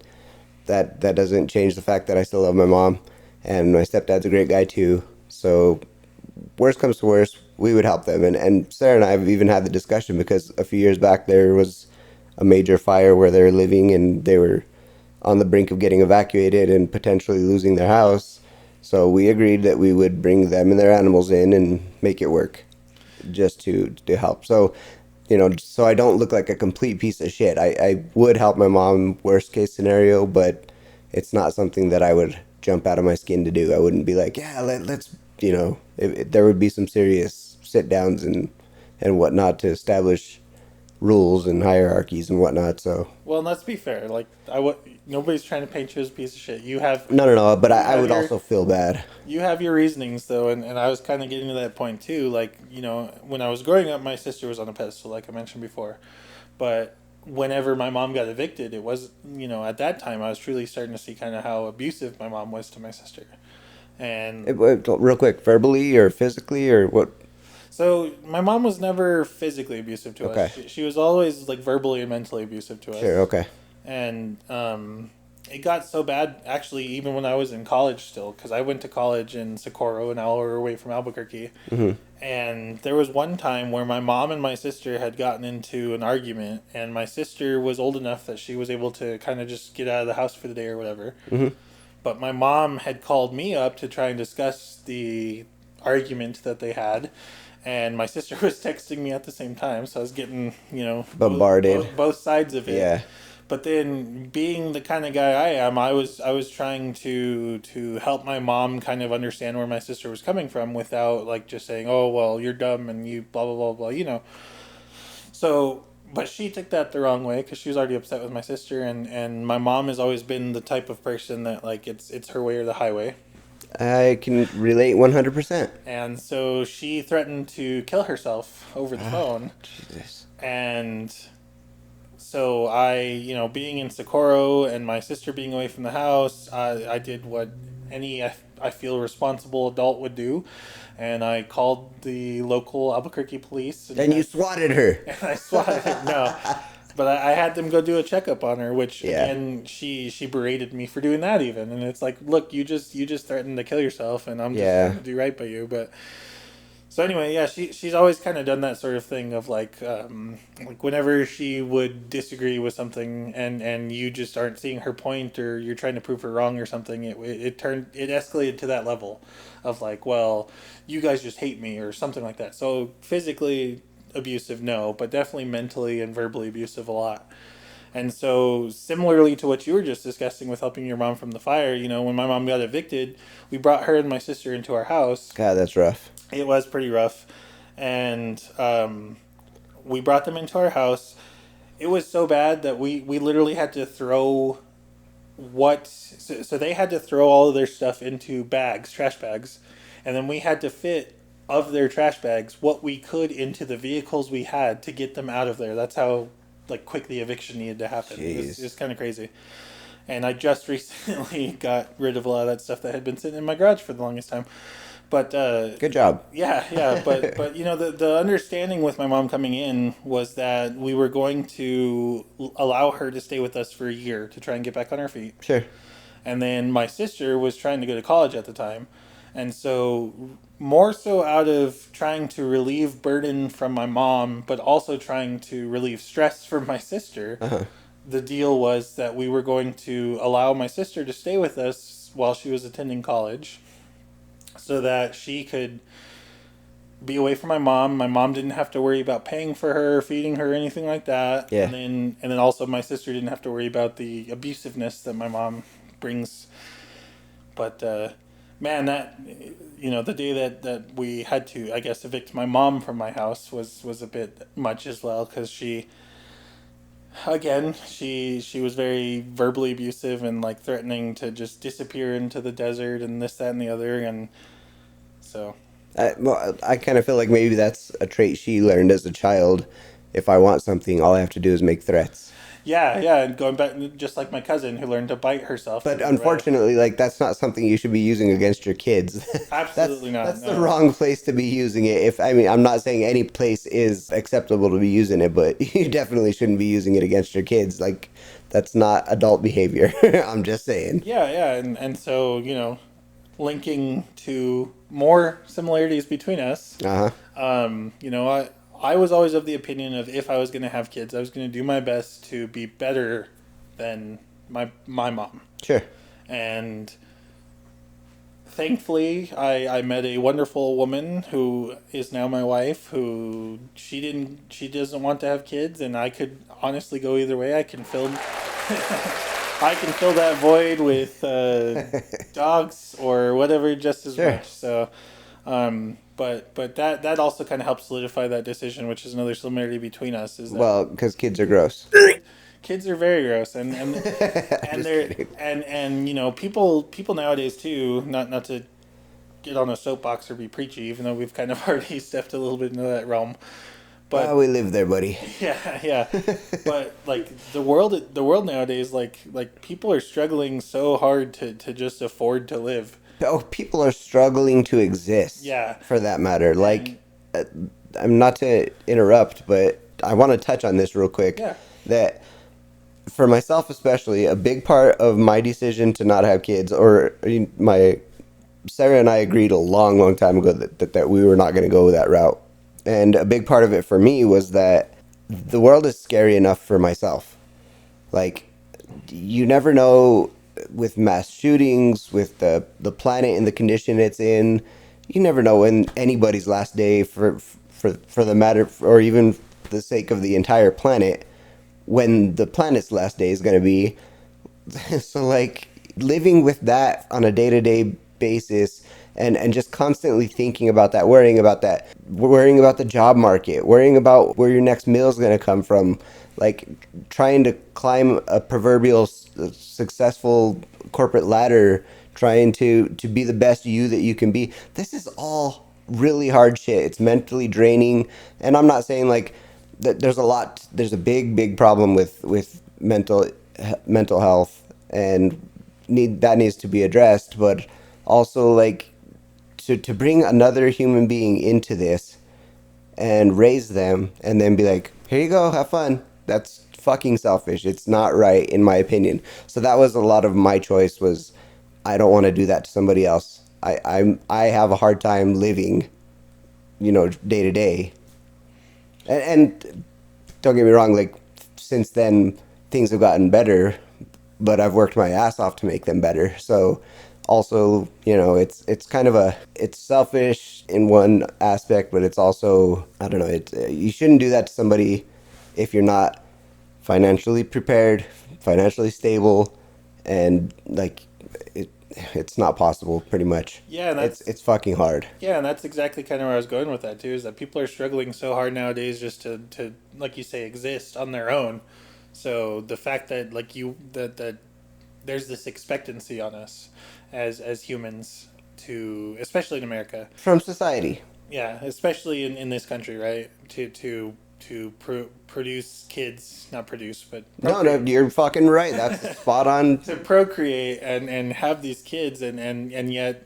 Speaker 7: that doesn't change the fact that I still love my mom, and my stepdad's a great guy too. So, worst comes to worst, we would help them. And Sarah and I have even had the discussion because a few years back there was a major fire where they were living, and they were on the brink of getting evacuated and potentially losing their house. So we agreed that we would bring them and their animals in and make it work just to help. So, so I don't look like a complete piece of shit. I would help my mom, worst case scenario, but it's not something that I would jump out of my skin to do. I wouldn't be like, yeah, let's, there would be some serious sit downs and whatnot to establish rules and hierarchies and whatnot. So,
Speaker 8: well, let's be fair. Like, nobody's trying to paint you as a piece of shit. You have
Speaker 7: no. But I would also feel bad.
Speaker 8: You have your reasonings though, and I was kind of getting to that point too. Like, when I was growing up, my sister was on a pedestal, like I mentioned before. But whenever my mom got evicted, it was, at that time I was truly starting to see kind of how abusive my mom was to my sister. And
Speaker 7: real quick, verbally or physically or what?
Speaker 8: So my mom was never physically abusive to us. She was always like verbally and mentally abusive to us.
Speaker 7: Sure, okay.
Speaker 8: And it got so bad, actually, even when I was in college still, because I went to college in Socorro, an hour away from Albuquerque.
Speaker 7: Mm-hmm.
Speaker 8: And there was one time where my mom and my sister had gotten into an argument, and my sister was old enough that she was able to kind of just get out of the house for the day or whatever.
Speaker 7: Mm-hmm.
Speaker 8: But my mom had called me up to try and discuss the argument that they had. And my sister was texting me at the same time, so I was getting,
Speaker 7: bombarded.
Speaker 8: Both sides of it.
Speaker 7: Yeah.
Speaker 8: But then, being the kind of guy I am, I was trying to help my mom kind of understand where my sister was coming from without like just saying, "Oh, well, you're dumb and you blah blah blah blah," So, but she took that the wrong way because she was already upset with my sister, and my mom has always been the type of person that like it's her way or the highway.
Speaker 7: I can relate 100%.
Speaker 8: And so she threatened to kill herself over the phone.
Speaker 7: Jesus.
Speaker 8: And so I, being in Socorro and my sister being away from the house, I did what any I feel a responsible adult would do. And I called the local Albuquerque police.
Speaker 7: And you swatted her.
Speaker 8: And I swatted her. No. But I had them go do a checkup on her, which
Speaker 7: Yeah.
Speaker 8: again she berated me for doing that even, and it's like, look, you just threatened to kill yourself, and I'm just
Speaker 7: Yeah.
Speaker 8: trying to do right by you. But so anyway, yeah, she's always kind of done that sort of thing of like whenever she would disagree with something, and you just aren't seeing her point, or you're trying to prove her wrong or something, it escalated to that level of like, well, you guys just hate me or something like that. So physically abusive, no, but definitely mentally and verbally abusive a lot. And so similarly to what you were just discussing with helping your mom from the fire, when my mom got evicted, we brought her and my sister into our house.
Speaker 7: God, that's rough.
Speaker 8: It was pretty rough. And we brought them into our house. It was so bad that we literally had to throw so they had to throw all of their stuff into bags, trash bags, and then we had to fit of their trash bags what we could into the vehicles we had to get them out of there. That's how quick the eviction needed to happen. It was kind of crazy. And I just recently got rid of a lot of that stuff that had been sitting in my garage for the longest time. But
Speaker 7: good job.
Speaker 8: Yeah. But the understanding with my mom coming in was that we were going to allow her to stay with us for a year to try and get back on her feet.
Speaker 7: Sure.
Speaker 8: And then my sister was trying to go to college at the time. And so more so out of trying to relieve burden from my mom, but also trying to relieve stress from my sister, the deal was that we were going to allow my sister to stay with us while she was attending college so that she could be away from my mom. My mom didn't have to worry about paying for her, feeding her, anything like that.
Speaker 7: Yeah.
Speaker 8: And then also my sister didn't have to worry about the abusiveness that my mom brings. But man, that the day that we had to, I guess, evict my mom from my house was a bit much as well, because she was very verbally abusive and threatening to just disappear into the desert and this, that, and the other. And so
Speaker 7: I kind of feel like maybe that's a trait she learned as a child. If I want something, all I have to do is make threats.
Speaker 8: Yeah, and going back, just like my cousin who learned to bite herself.
Speaker 7: But unfortunately, that's not something you should be using against your kids.
Speaker 8: Absolutely not.
Speaker 7: That's the wrong place to be using it. I'm not saying any place is acceptable to be using it, but you definitely shouldn't be using it against your kids. That's not adult behavior. I'm just saying.
Speaker 8: Yeah, and so linking to more similarities between us. I was always of the opinion of, if I was going to have kids, I was going to do my best to be better than my mom.
Speaker 7: Sure.
Speaker 8: And thankfully, I met a wonderful woman who is now my wife, who she doesn't want to have kids, and I could honestly go either way. I can fill that void with dogs or whatever just as much. So, but that also kind of helps solidify that decision, which is another similarity between us. Is that
Speaker 7: because kids are gross.
Speaker 8: Kids are very gross, and they're and people nowadays too. Not to get on a soapbox or be preachy, even though we've kind of already stepped a little bit into that realm. But
Speaker 7: we live there, buddy.
Speaker 8: Yeah. But the world nowadays, people are struggling so hard to just afford to live.
Speaker 7: Oh, people are struggling to exist.
Speaker 8: Yeah.
Speaker 7: For that matter. I'm not to interrupt, but I want to touch on this real quick.
Speaker 8: Yeah.
Speaker 7: That for myself especially, a big part of my decision to not have kids, or Sarah and I agreed a long time ago that we were not going to go that route. And a big part of it for me was that the world is scary enough for myself. You never know, with mass shootings, with the planet and the condition it's in, you never know when anybody's last day, for the matter, or even the sake of the entire planet, when the planet's last day is going to be. So living with that on a day-to-day basis, and just constantly thinking about that, worrying about the job market, worrying about where your next meal is going to come from, trying to climb a proverbial successful corporate ladder, trying to be the best you that you can be. This is all really hard shit. It's mentally draining, and I'm not saying that there's a big problem with mental health, and that needs to be addressed, but also like to bring another human being into this and raise them and then be like, here you go, have fun. That's fucking selfish. It's not right, in my opinion. So that was a lot of my choice, was I don't want to do that to somebody else. I have a hard time living, day to day. And don't get me wrong, like, since then things have gotten better, but I've worked my ass off to make them better. So also, it's kind of it's selfish in one aspect, but it's also, I don't know, you shouldn't do that to somebody if you're not financially prepared, financially stable, and like it's not possible, pretty much.
Speaker 8: Yeah, and
Speaker 7: it's fucking hard.
Speaker 8: Yeah, and that's exactly kind of where I was going with that too. Is that people are struggling so hard nowadays just to like you say, exist on their own. So the fact that that there's this expectancy on us as humans to, especially in America,
Speaker 7: From society.
Speaker 8: yeah, especially in this country, right? To produce kids, not produce, but
Speaker 7: No, you're fucking right. That's spot on.
Speaker 8: to procreate and have these kids and yet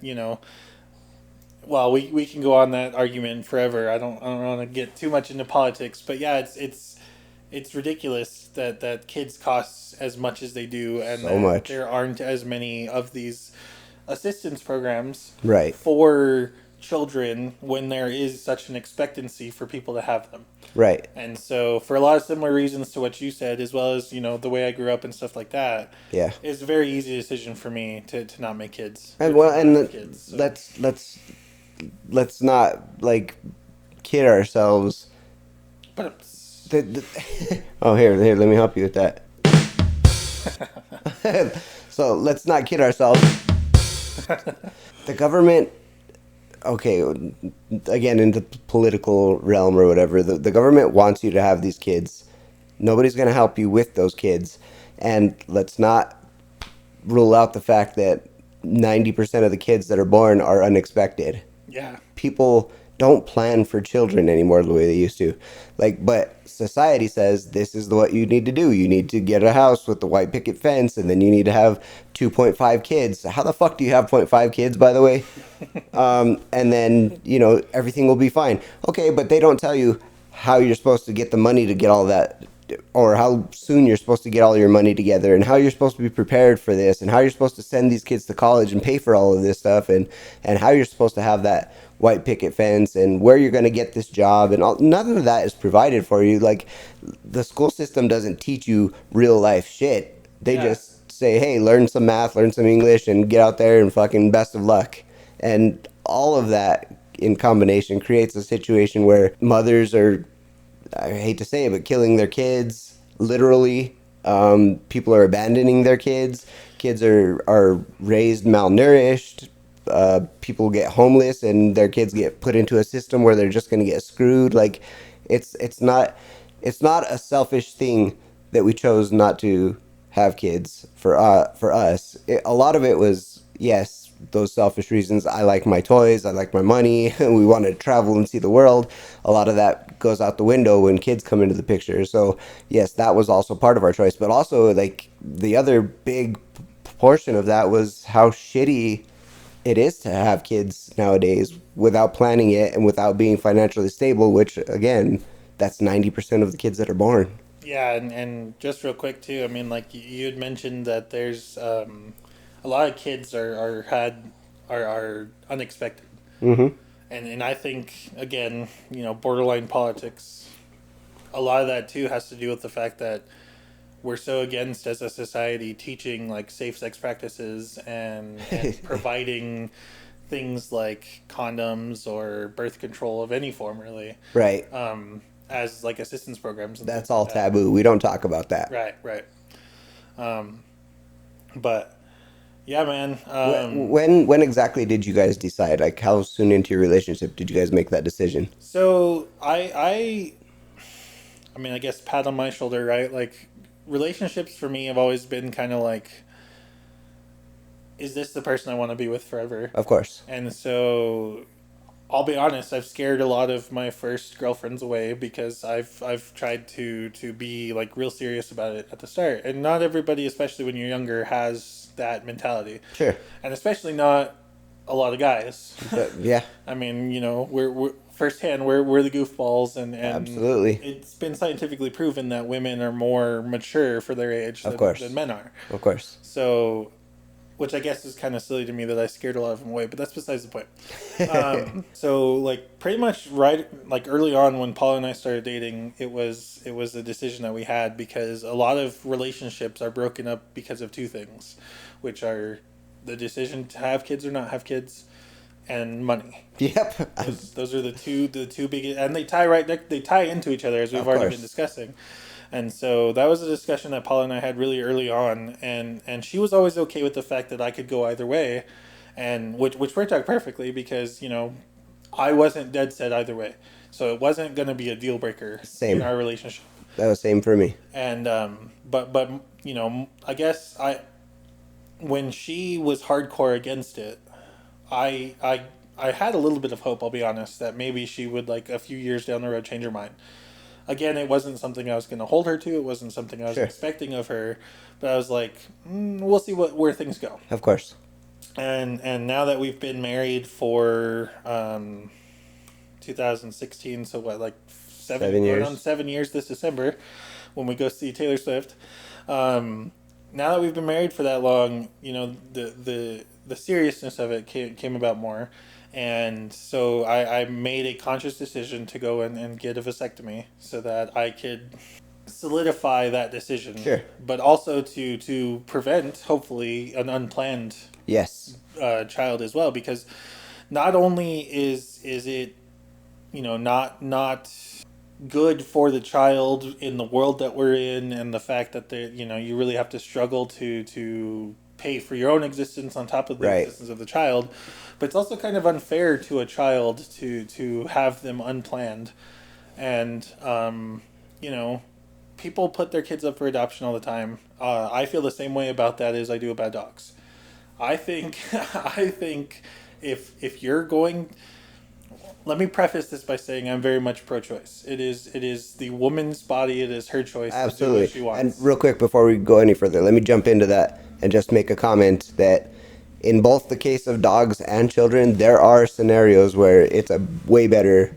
Speaker 8: well, we can go on that argument forever. I don't want to get too much into politics, but yeah, it's ridiculous that kids cost as much as they do, and
Speaker 7: So much.
Speaker 8: there aren't as many of these assistance programs
Speaker 7: Right.
Speaker 8: for children when there is such an expectancy for people to have them.
Speaker 7: Right.
Speaker 8: And so, for a lot of similar reasons to what you said, as well as the way I grew up and stuff like that,
Speaker 7: Yeah.
Speaker 8: it's a very easy decision for me to not make kids.
Speaker 7: And
Speaker 8: To
Speaker 7: well,
Speaker 8: not
Speaker 7: and
Speaker 8: have kids, so.
Speaker 7: let's not like kid ourselves.
Speaker 8: But
Speaker 7: Oh, here, let me help you with that. So let's not kid ourselves. The government, okay, again, in the political realm or whatever, the government wants you to have these kids. Nobody's going to help you with those kids. And let's not rule out the fact that 90% of the kids that are born are unexpected.
Speaker 8: yeah,
Speaker 7: People don't plan for children anymore the way they used to. But society says this is what you need to do. You need to get a house with the white picket fence, and then you need to have 2.5 kids. How the fuck do you have 0.5 kids, by the way? And then, everything will be fine. Okay, but they don't tell you how you're supposed to get the money to get all that, or how soon you're supposed to get all your money together, and how you're supposed to be prepared for this, and how you're supposed to send these kids to college and pay for all of this stuff, and how you're supposed to have that white picket fence, and where you're going to get this job, and none of that is provided for you. Like, the school system doesn't teach you real life shit. They just say, hey, learn some math, learn some English, and get out there and fucking best of luck. And all of that in combination creates a situation where mothers are, I hate to say it, but killing their kids, literally. People are abandoning their kids. Kids are raised malnourished. People get homeless, and their kids get put into a system where they're just going to get screwed. Like, it's not a selfish thing that we chose not to have kids for us. A lot of it was, yes, those selfish reasons. I like my toys, I like my money, we want to travel and see the world. A lot of that goes out the window when kids come into the picture. So yes, that was also part of our choice, but also, like, the other big portion of that was how shitty it is to have kids nowadays without planning it and without being financially stable, which, again, that's 90% of the kids that are born.
Speaker 8: yeah, and just real quick too. I mean, like you had mentioned that there's a lot of kids are unexpected,
Speaker 7: Mm-hmm.
Speaker 8: and I think again, borderline politics. A lot of that too has to do with the fact that we're so against as a society teaching like safe sex practices and providing things like condoms or birth control of any form, really,
Speaker 7: Right.
Speaker 8: as like assistance programs. And
Speaker 7: That's
Speaker 8: things
Speaker 7: all
Speaker 8: like that.
Speaker 7: taboo. We don't talk about that.
Speaker 8: Right. But yeah, man.
Speaker 7: When exactly did you guys decide? Like, how soon into your relationship did you guys make that decision?
Speaker 8: So I mean, I guess pat on my shoulder, right? Like, relationships for me have always been kind of like, is this the person I want to be with forever?
Speaker 7: Of course.
Speaker 8: And so, I'll be honest, I've scared a lot of my first girlfriends away because I've tried to be like real serious about it at the start, and not everybody, especially when you're younger, has that mentality.
Speaker 7: Sure.
Speaker 8: And especially not a lot of guys.
Speaker 7: Yeah.
Speaker 8: I mean, we're firsthand we're the goofballs, and
Speaker 7: Absolutely.
Speaker 8: it's been scientifically proven that women are more mature for their age than men are.
Speaker 7: Of course.
Speaker 8: So, which I guess is kind of silly to me that I scared a lot of them away, but that's besides the point. So like pretty much right, like early on when Paula and I started dating, it was a decision that we had, because a lot of relationships are broken up because of two things, which are the decision to have kids or not have kids, and money.
Speaker 7: Yep.
Speaker 8: Those are the two big, and they tie into each other, as we've already been discussing. And so that was a discussion that Paula and I had really early on, and she was always okay with the fact that I could go either way, and which worked out perfectly, because I wasn't dead set either way, so it wasn't going to be a deal breaker in our relationship.
Speaker 7: That was same for me.
Speaker 8: And but I guess when she was hardcore against it, I had a little bit of hope, I'll be honest, that maybe she would, like, a few years down the road change her mind. Again, it wasn't something I was going to hold her to. It wasn't something I was expecting of her. But I was like, we'll see where things go.
Speaker 7: Of course.
Speaker 8: And now that we've been married for 2016, so what, like 7 years? Going on 7 years this December, when we go see Taylor Swift. Now that we've been married for that long, the seriousness of it came about more. And so I made a conscious decision to go and get a vasectomy so that I could solidify that decision.
Speaker 7: Sure.
Speaker 8: But also to prevent, hopefully, an unplanned child as well. Because not only is it, not good for the child in the world that we're in, and the fact that you really have to struggle to pay for your own existence on top of the existence of the child, but it's also kind of unfair to a child to have them unplanned. And people put their kids up for adoption all the time. I feel the same way about that as I do about dogs. I think if you're going, let me preface this by saying I'm very much pro-choice. It is the woman's body. It is her choice.
Speaker 7: Absolutely.
Speaker 8: To do what she wants.
Speaker 7: And real quick, before we go any further, let me jump into that and just make a comment that in both the case of dogs and children, there are scenarios where it's a way better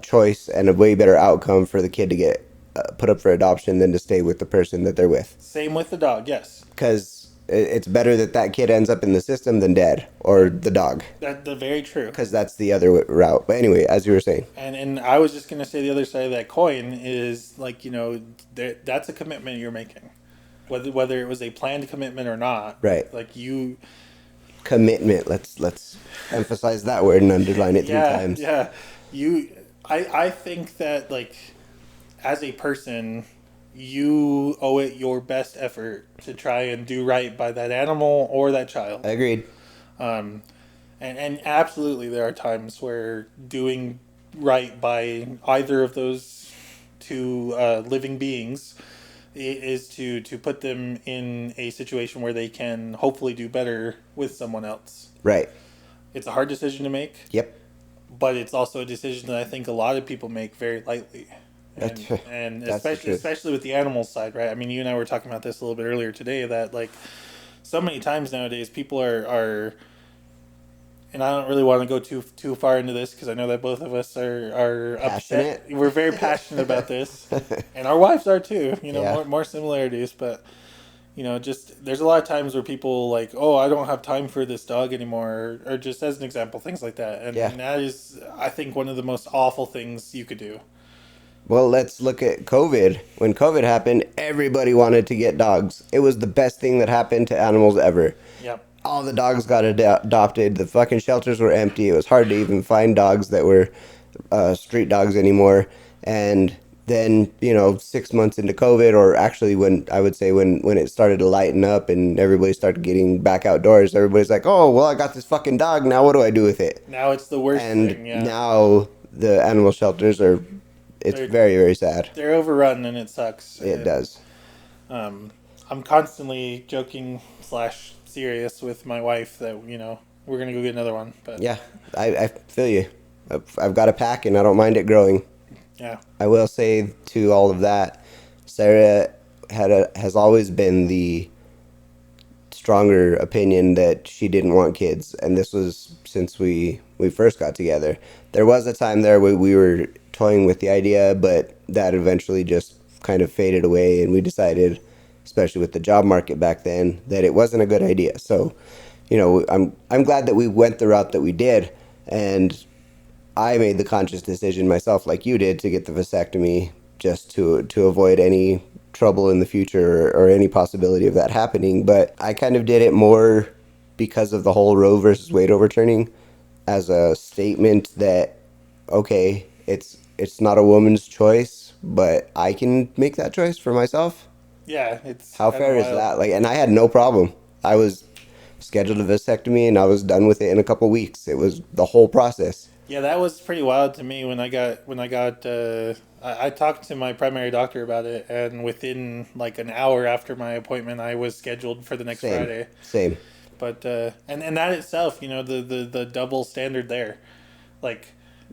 Speaker 7: choice and a way better outcome for the kid to get put up for adoption than to stay with the person that they're with.
Speaker 8: Same with the dog, yes.
Speaker 7: Because it's better that kid ends up in the system than dead, or the dog.
Speaker 8: That's very true.
Speaker 7: Because that's the other route. But anyway, as you were saying.
Speaker 8: And I was just going to say the other side of that coin is, like, that's a commitment you're making. Whether it was a planned commitment or not.
Speaker 7: Right.
Speaker 8: Like, you...
Speaker 7: Commitment. Let's emphasize that word and underline it 3 times.
Speaker 8: Yeah. I think that, like, as a person, you owe it your best effort to try and do right by that animal or that child.
Speaker 7: Agreed.
Speaker 8: And absolutely there are times where doing right by either of those two living beings is to put them in a situation where they can hopefully do better with someone else.
Speaker 7: Right.
Speaker 8: It's a hard decision to make.
Speaker 7: Yep.
Speaker 8: But it's also a decision that I think a lot of people make very lightly. And especially with the animal side, right? I mean, you and I were talking about this a little bit earlier today, that, like, so many times nowadays people are and I don't really want to go too far into this, because I know that both of us are
Speaker 7: passionate.
Speaker 8: Upset. We're very passionate about this, and our wives are too. More similarities, but just there's a lot of times where people, like, oh, I don't have time for this dog anymore, or just as an example, things like that, and that is, I think, one of the most awful things you could do.
Speaker 7: Well, let's look at COVID. When COVID happened, everybody wanted to get dogs. It was the best thing that happened to animals ever.
Speaker 8: Yep.
Speaker 7: All the dogs got adopted. The fucking shelters were empty. It was hard to even find dogs that were street dogs anymore. And then, 6 months into COVID, or actually when it started to lighten up and everybody started getting back outdoors, everybody's like, oh, well, I got this fucking dog. Now what do I do with it?
Speaker 8: Now it's the worst thing, yeah.
Speaker 7: Now the animal shelters are... It's very, very sad.
Speaker 8: They're overrun, and it sucks.
Speaker 7: It does.
Speaker 8: I'm constantly joking / serious with my wife that, we're going to go get another one. But
Speaker 7: yeah, I feel you. I've got a pack, and I don't mind it growing.
Speaker 8: Yeah.
Speaker 7: I will say to all of that, Sarah has always been the stronger opinion that she didn't want kids, and this was since we first got together. There was a time there where we were toying with the idea, but that eventually just kind of faded away, and we decided, especially with the job market back then, that it wasn't a good idea. So, I'm glad that we went the route that we did, and I made the conscious decision myself, like you did, to get the vasectomy just to avoid any trouble in the future or any possibility of that happening. But I kind of did it more because of the whole Roe versus Wade overturning, as a statement that, okay, it's not a woman's choice, but I can make that choice for myself.
Speaker 8: Yeah, it's
Speaker 7: How
Speaker 8: kinda
Speaker 7: fair is
Speaker 8: wild.
Speaker 7: that? Like, and I had no problem. I was scheduled a vasectomy and I was done with it in a couple weeks. It was the whole process.
Speaker 8: Yeah, that was pretty wild to me when I talked to my primary doctor about it, and within like an hour after my appointment, I was scheduled for the next
Speaker 7: Same.
Speaker 8: Friday.
Speaker 7: Same.
Speaker 8: But and that itself, the double standard there, like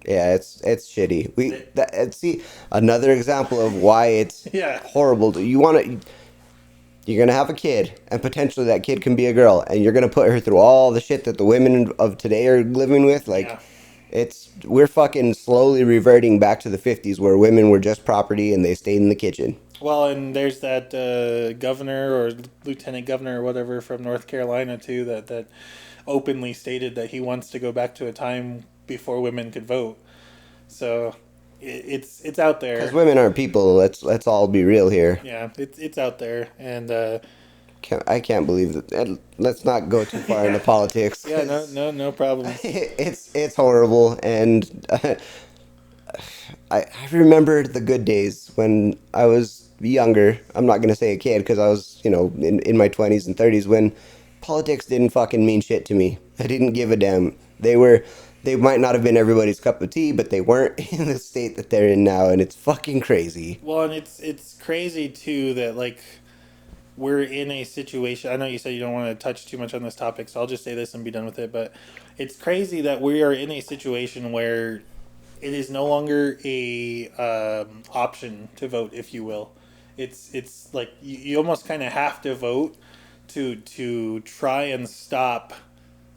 Speaker 7: Yeah, it's shitty. See another example of why it's
Speaker 8: Yeah.
Speaker 7: horrible. You're gonna have a kid, and potentially that kid can be a girl, and you're gonna put her through all the shit that the women of today are living with. Like,
Speaker 8: Yeah.
Speaker 7: we're fucking slowly reverting back to the 50s where women were just property and they stayed in the kitchen.
Speaker 8: Well, and there's that governor or lieutenant governor or whatever from North Carolina too that openly stated that he wants to go back to a time before women could vote. So it's out there.
Speaker 7: Because women aren't people. Let's all be real here.
Speaker 8: Yeah, it's out there, and
Speaker 7: I can't believe that. And let's not go too far into politics.
Speaker 8: yeah, no problem.
Speaker 7: It's horrible, and I remember the good days when I was younger. I'm not gonna say a kid because I was in my 20s and 30s when politics didn't fucking mean shit to me. I didn't give a damn. They might not have been everybody's cup of tea, but they weren't in the state that they're in now, and it's fucking crazy.
Speaker 8: Well, and it's crazy too that like we're in a situation. I know you said you don't want to touch too much on this topic, so I'll just say this and be done with it. But it's crazy that we are in a situation where it is no longer a option to vote, if you will. It's like you almost kind of have to vote to try and stop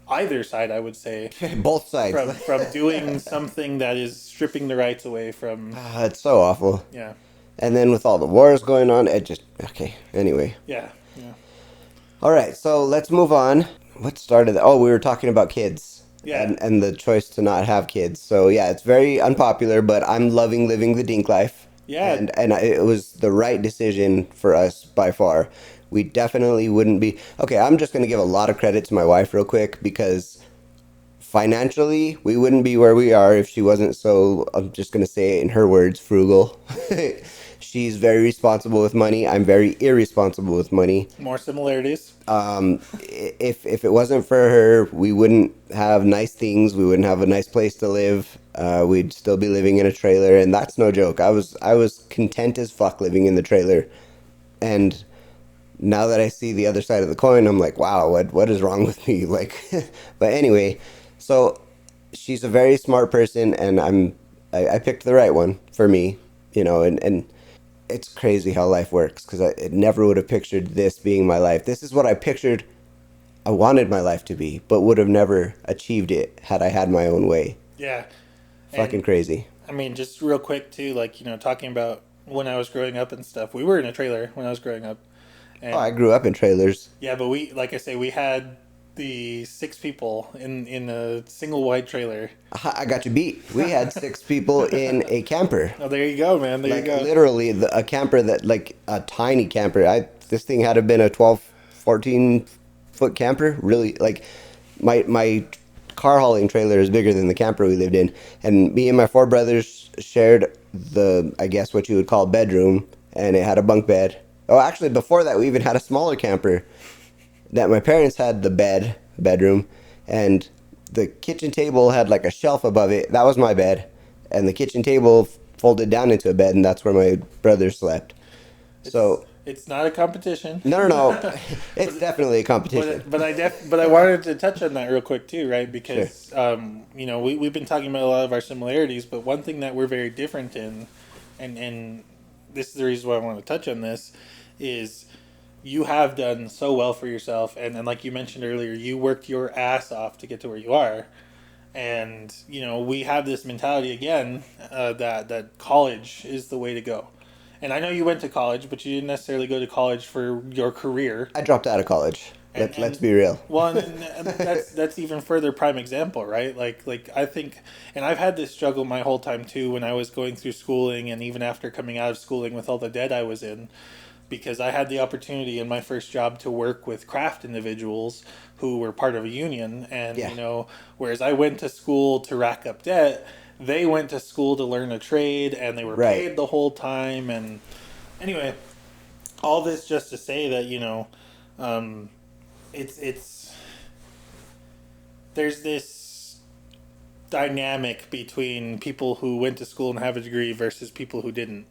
Speaker 8: either side, I would say,
Speaker 7: Both sides.
Speaker 8: from doing something that is stripping the rights away from.
Speaker 7: It's so awful.
Speaker 8: Yeah.
Speaker 7: And then with all the wars going on, it just okay. Anyway.
Speaker 8: Yeah.
Speaker 7: All right, so let's move on. What started that? Oh, we were talking about kids.
Speaker 8: Yeah.
Speaker 7: And the choice to not have kids. So yeah, it's very unpopular, but I'm loving living the dink life.
Speaker 8: Yeah.
Speaker 7: And it was the right decision for us by far. We definitely wouldn't be. Okay, I'm just going to give a lot of credit to my wife real quick because financially, we wouldn't be where we are if she wasn't so, I'm just going to say it in her words, frugal. She's very responsible with money. I'm very irresponsible with money.
Speaker 8: More similarities.
Speaker 7: If it wasn't for her, we wouldn't have nice things. We wouldn't have a nice place to live. We'd still be living in a trailer, and that's no joke. I was content as fuck living in the trailer, and now that I see the other side of the coin, I'm like, wow, what is wrong with me? Like, but anyway, so she's a very smart person, and I picked the right one for me, and it's crazy how life works because I never would have pictured this being my life. This is what I pictured I wanted my life to be, but would have never achieved it had I had my own way.
Speaker 8: Yeah.
Speaker 7: Fucking crazy.
Speaker 8: I mean, just real quick too, like, talking about when I was growing up and stuff. We were in a trailer when I was growing up. And,
Speaker 7: I grew up in trailers.
Speaker 8: yeah, but we, like I say, we had the 6 people in a single wide trailer.
Speaker 7: I got you beat. We had 6 people in a camper.
Speaker 8: Oh, there you go, man. There you go.
Speaker 7: Literally, a camper that, like, a tiny camper. This thing had to have been a 12, 14-foot camper. Really, like, my car hauling trailer is bigger than the camper we lived in. And me and my 4 brothers shared I guess what you would call bedroom. And it had a bunk bed. Oh, actually, before that, we even had a smaller camper that my parents had the bedroom, and the kitchen table had like a shelf above it. That was my bed, and the kitchen table folded down into a bed, and that's where my brother slept.
Speaker 8: It's not a competition.
Speaker 7: No. It's definitely a competition.
Speaker 8: But I wanted to touch on that real quick too, right? Because
Speaker 7: Sure.
Speaker 8: we've been talking about a lot of our similarities, but one thing that we're very different in, and this is the reason why I want to touch on this, is you have done so well for yourself, and like you mentioned earlier, you worked your ass off to get to where you are. And we have this mentality again, that college is the way to go. And I know you went to college, but you didn't necessarily go to college for your career.
Speaker 7: I dropped out of college. Let's be real.
Speaker 8: Well, and that's even further prime example, right? Like I think, and I've had this struggle my whole time too when I was going through schooling, and even after coming out of schooling with all the debt I was in, because I had the opportunity in my first job to work with craft individuals who were part of a union, and whereas I went to school to rack up debt, they went to school to learn a trade, and they were paid the whole time. And anyway, all this just to say that it's there's this dynamic between people who went to school and have a degree versus people who didn't,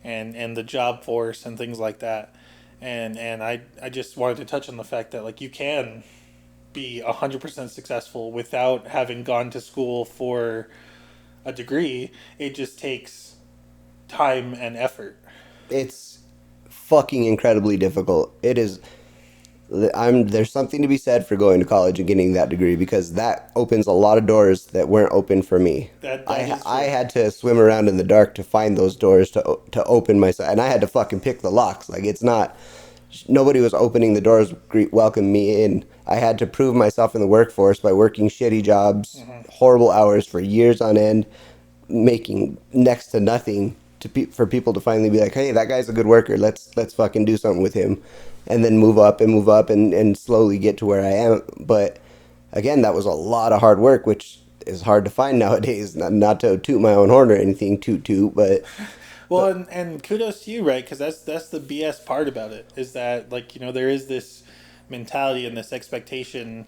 Speaker 8: and the job force and things like that. And I just wanted to touch on the fact that like you can be 100% successful without having gone to school for a degree. It just takes time and effort.
Speaker 7: It's fucking incredibly difficult. It is. There's something to be said for going to college and getting that degree, because that opens a lot of doors that weren't open for me. I had to swim around in the dark to find those doors to open myself, and I had to fucking pick the locks. Like, it's not, nobody was opening the doors, welcoming me in. I had to prove myself in the workforce by working shitty jobs, horrible hours for years on end, making next to nothing for people to finally be like, hey, that guy's a good worker. Let's fucking do something with him. And then move up and slowly get to where I am. But again, that was a lot of hard work, which is hard to find nowadays. Not to toot my own horn or anything, but
Speaker 8: well, and kudos to you, right? Because that's the BS part about it, is that like there is this mentality and this expectation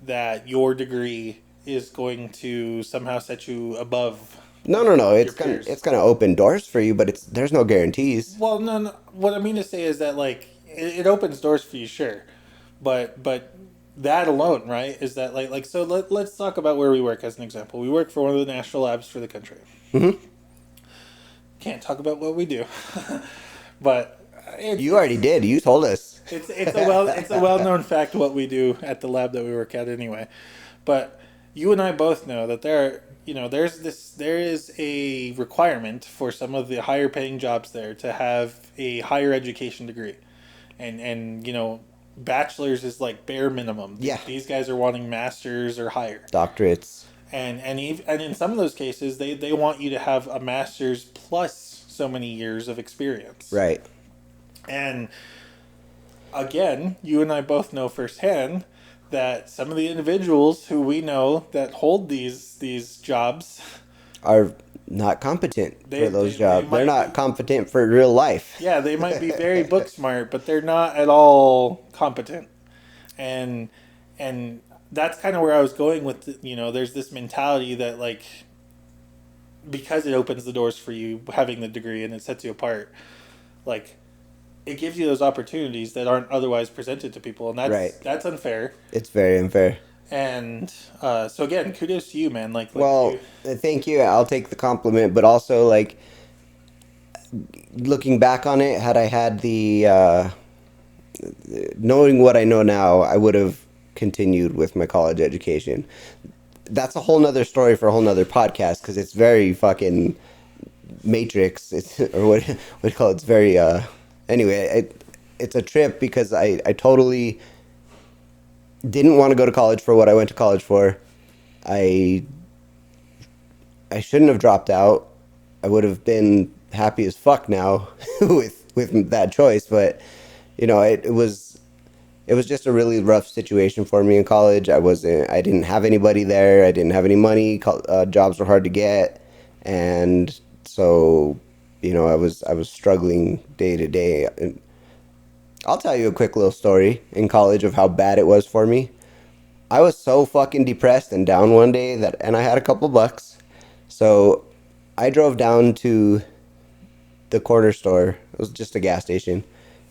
Speaker 8: that your degree is going to somehow set you above.
Speaker 7: No. It's gonna open doors for you, but there's no guarantees.
Speaker 8: Well, no. What I mean to say is that like it opens doors for you, sure, but that alone, right, is that like so let's talk about where we work as an example. We work for one of the national labs for the country. Mm-hmm. Can't talk about what we do, but
Speaker 7: you already did. You told us.
Speaker 8: It's a well-known fact what we do at the lab that we work at anyway. But you and I both know that there is a requirement for some of the higher paying jobs there to have a higher education degree. And bachelor's is like bare minimum.
Speaker 7: Yeah.
Speaker 8: These guys are wanting masters or higher.
Speaker 7: Doctorates.
Speaker 8: And in some of those cases, they want you to have a master's plus so many years of experience.
Speaker 7: Right.
Speaker 8: And again, you and I both know firsthand that some of the individuals who we know that hold these jobs
Speaker 7: are not competent for those jobs. They're not competent for real life.
Speaker 8: Yeah, they might be very book smart, but they're not at all competent. And that's kind of where I was going with, there's this mentality that like, because it opens the doors for you having the degree and it sets you apart, like it gives you those opportunities that aren't otherwise presented to people, and that's unfair.
Speaker 7: It's very unfair.
Speaker 8: And so again, kudos to you, man.
Speaker 7: Thank you. I'll take the compliment, but also like looking back on it, had I had the knowing what I know now, I would have continued with my college education. That's a whole nother story for a whole nother podcast, because it's very fucking matrix. Or what do you call it? It's very anyway, it's a trip, because I totally didn't want to go to college for what I went to college for. I shouldn't have dropped out. I would have been happy as fuck now with that choice, but it was just a really rough situation for me in college. I didn't have anybody there. I didn't have any money. Jobs were hard to get, and so I was struggling day to day. And I'll tell you a quick little story in college of how bad it was for me. I was so fucking depressed and down one day and I had a couple bucks. So I drove down to the corner store. It was just a gas station.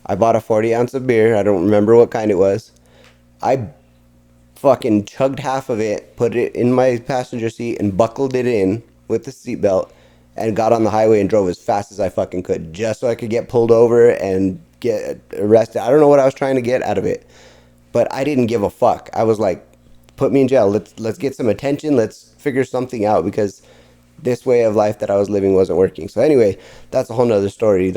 Speaker 7: I bought a 40 ounce of beer. I don't remember what kind it was. I fucking chugged half of it, put it in my passenger seat, and buckled it in with the seatbelt, and got on the highway and drove as fast as I fucking could, just so I could get pulled over and get arrested. I don't know what I was trying to get out of it, but I didn't give a fuck. I was like, put me in jail. Let's get some attention. Let's figure something out, because this way of life that I was living wasn't working. So anyway, that's a whole nother story.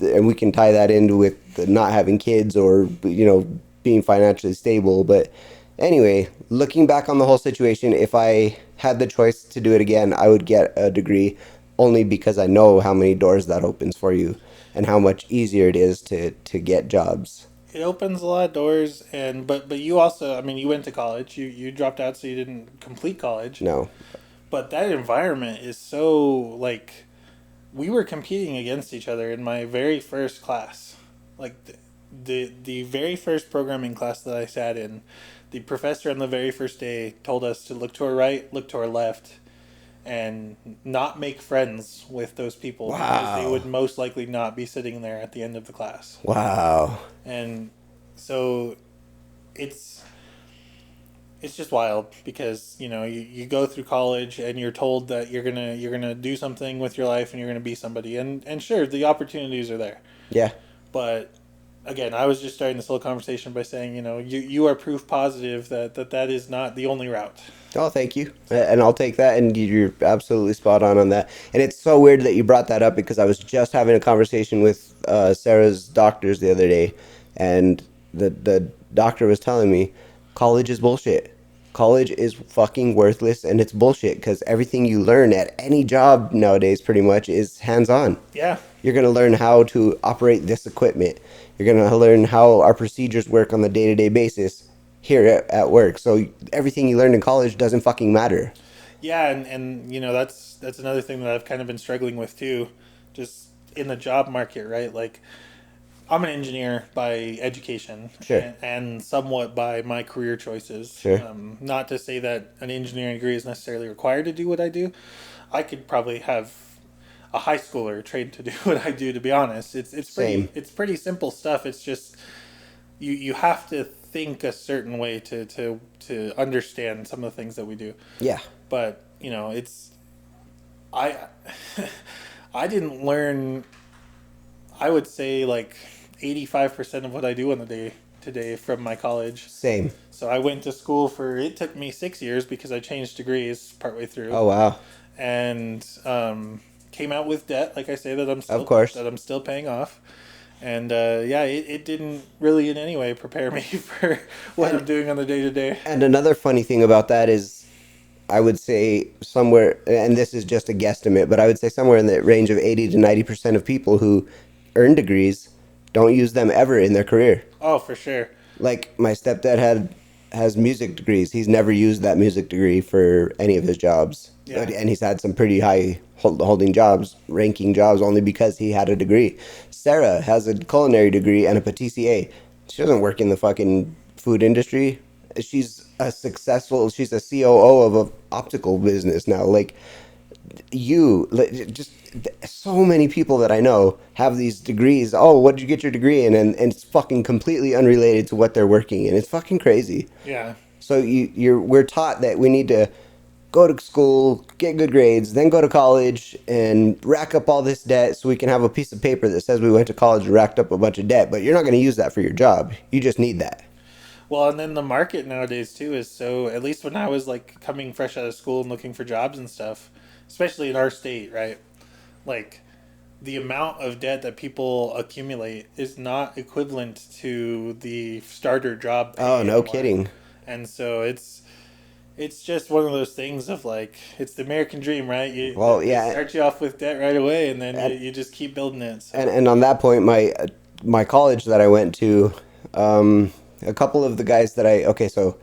Speaker 7: And we can tie that into with the not having kids, or, you know, being financially stable. But anyway, looking back on the whole situation, if I had the choice to do it again, I would get a degree, only because I know how many doors that opens for you and how much easier it is to get jobs.
Speaker 8: It opens a lot of doors, and but you also, I mean, you went to college. You dropped out, so you didn't complete college.
Speaker 7: No.
Speaker 8: But that environment is so, like, we were competing against each other in my very first class. Like, the very first programming class that I sat in, the professor on the very first day told us to look to our right, look to our left, and not make friends with those people.
Speaker 7: Wow.
Speaker 8: Because they would most likely not be sitting there at the end of the class.
Speaker 7: Wow.
Speaker 8: And so it's just wild, because, you know, you go through college and you're told that you're gonna do something with your life and you're gonna be somebody, and sure, the opportunities are there.
Speaker 7: Yeah.
Speaker 8: But again, I was just starting this little conversation by saying, you know, you are proof positive that is not the only route.
Speaker 7: Oh, thank you. And I'll take that, and you're absolutely spot on that. And it's so weird that you brought that up, because I was just having a conversation with Sarah's doctors the other day, and the doctor was telling me college is bullshit. College is fucking worthless, and it's bullshit, because everything you learn at any job nowadays pretty much is hands-on.
Speaker 8: Yeah.
Speaker 7: You're going to learn how to operate this equipment. You're going to learn how our procedures work on the day-to-day basis here at work. So everything you learned in college doesn't fucking matter.
Speaker 8: Yeah, and you know, that's another thing that I've kind of been struggling with too, just in the job market, right? Like, I'm an engineer by education,
Speaker 7: Sure.
Speaker 8: and somewhat by my career choices.
Speaker 7: Sure.
Speaker 8: Not to say that an engineering degree is necessarily required to do what I do. I could probably have a high schooler trained to do what I do. To be honest, it's pretty simple stuff. It's just you have to think a certain way to understand some of the things that we do.
Speaker 7: Yeah.
Speaker 8: But, you know, I I didn't learn, I would say, like 85% of what I do on the day today from my college.
Speaker 7: Same.
Speaker 8: So I went to school it took me 6 years, because I changed degrees partway through.
Speaker 7: Oh, wow.
Speaker 8: And came out with debt, like I say, that I'm still paying off. And yeah, it didn't really in any way prepare me for what I'm doing on the day to day.
Speaker 7: And another funny thing about that is, I would say somewhere, and this is just a guesstimate, but I would say somewhere in the range of 80 to 90% of people who earn degrees don't use them ever in their career.
Speaker 8: Oh, for sure.
Speaker 7: Like, my stepdad has music degrees. He's never used that music degree for any of his jobs.
Speaker 8: Yeah.
Speaker 7: And he's had some pretty high holding jobs, ranking jobs, only because he had a degree. Sarah has a culinary degree and a PTCA. She doesn't work in the fucking food industry. She's she's a COO of an optical business now. Like, just so many people that I know have these degrees. Oh, what did you get your degree in? And it's fucking completely unrelated to what they're working in. It's fucking crazy.
Speaker 8: Yeah.
Speaker 7: So we're taught that we need to go to school, get good grades, then go to college and rack up all this debt so we can have a piece of paper that says we went to college and racked up a bunch of debt. But you're not going to use that for your job. You just need that.
Speaker 8: Well, and then the market nowadays too is so, at least when I was like coming fresh out of school and looking for jobs and stuff, especially in our state, right? Like, the amount of debt that people accumulate is not equivalent to the starter job pay
Speaker 7: Oh, no
Speaker 8: anymore.
Speaker 7: kidding.
Speaker 8: And so it's just one of those things of, like, it's the American dream, right? They start you off with debt right away, and then you just keep building it. So.
Speaker 7: And on that point, my college that I went to, a couple of the guys that so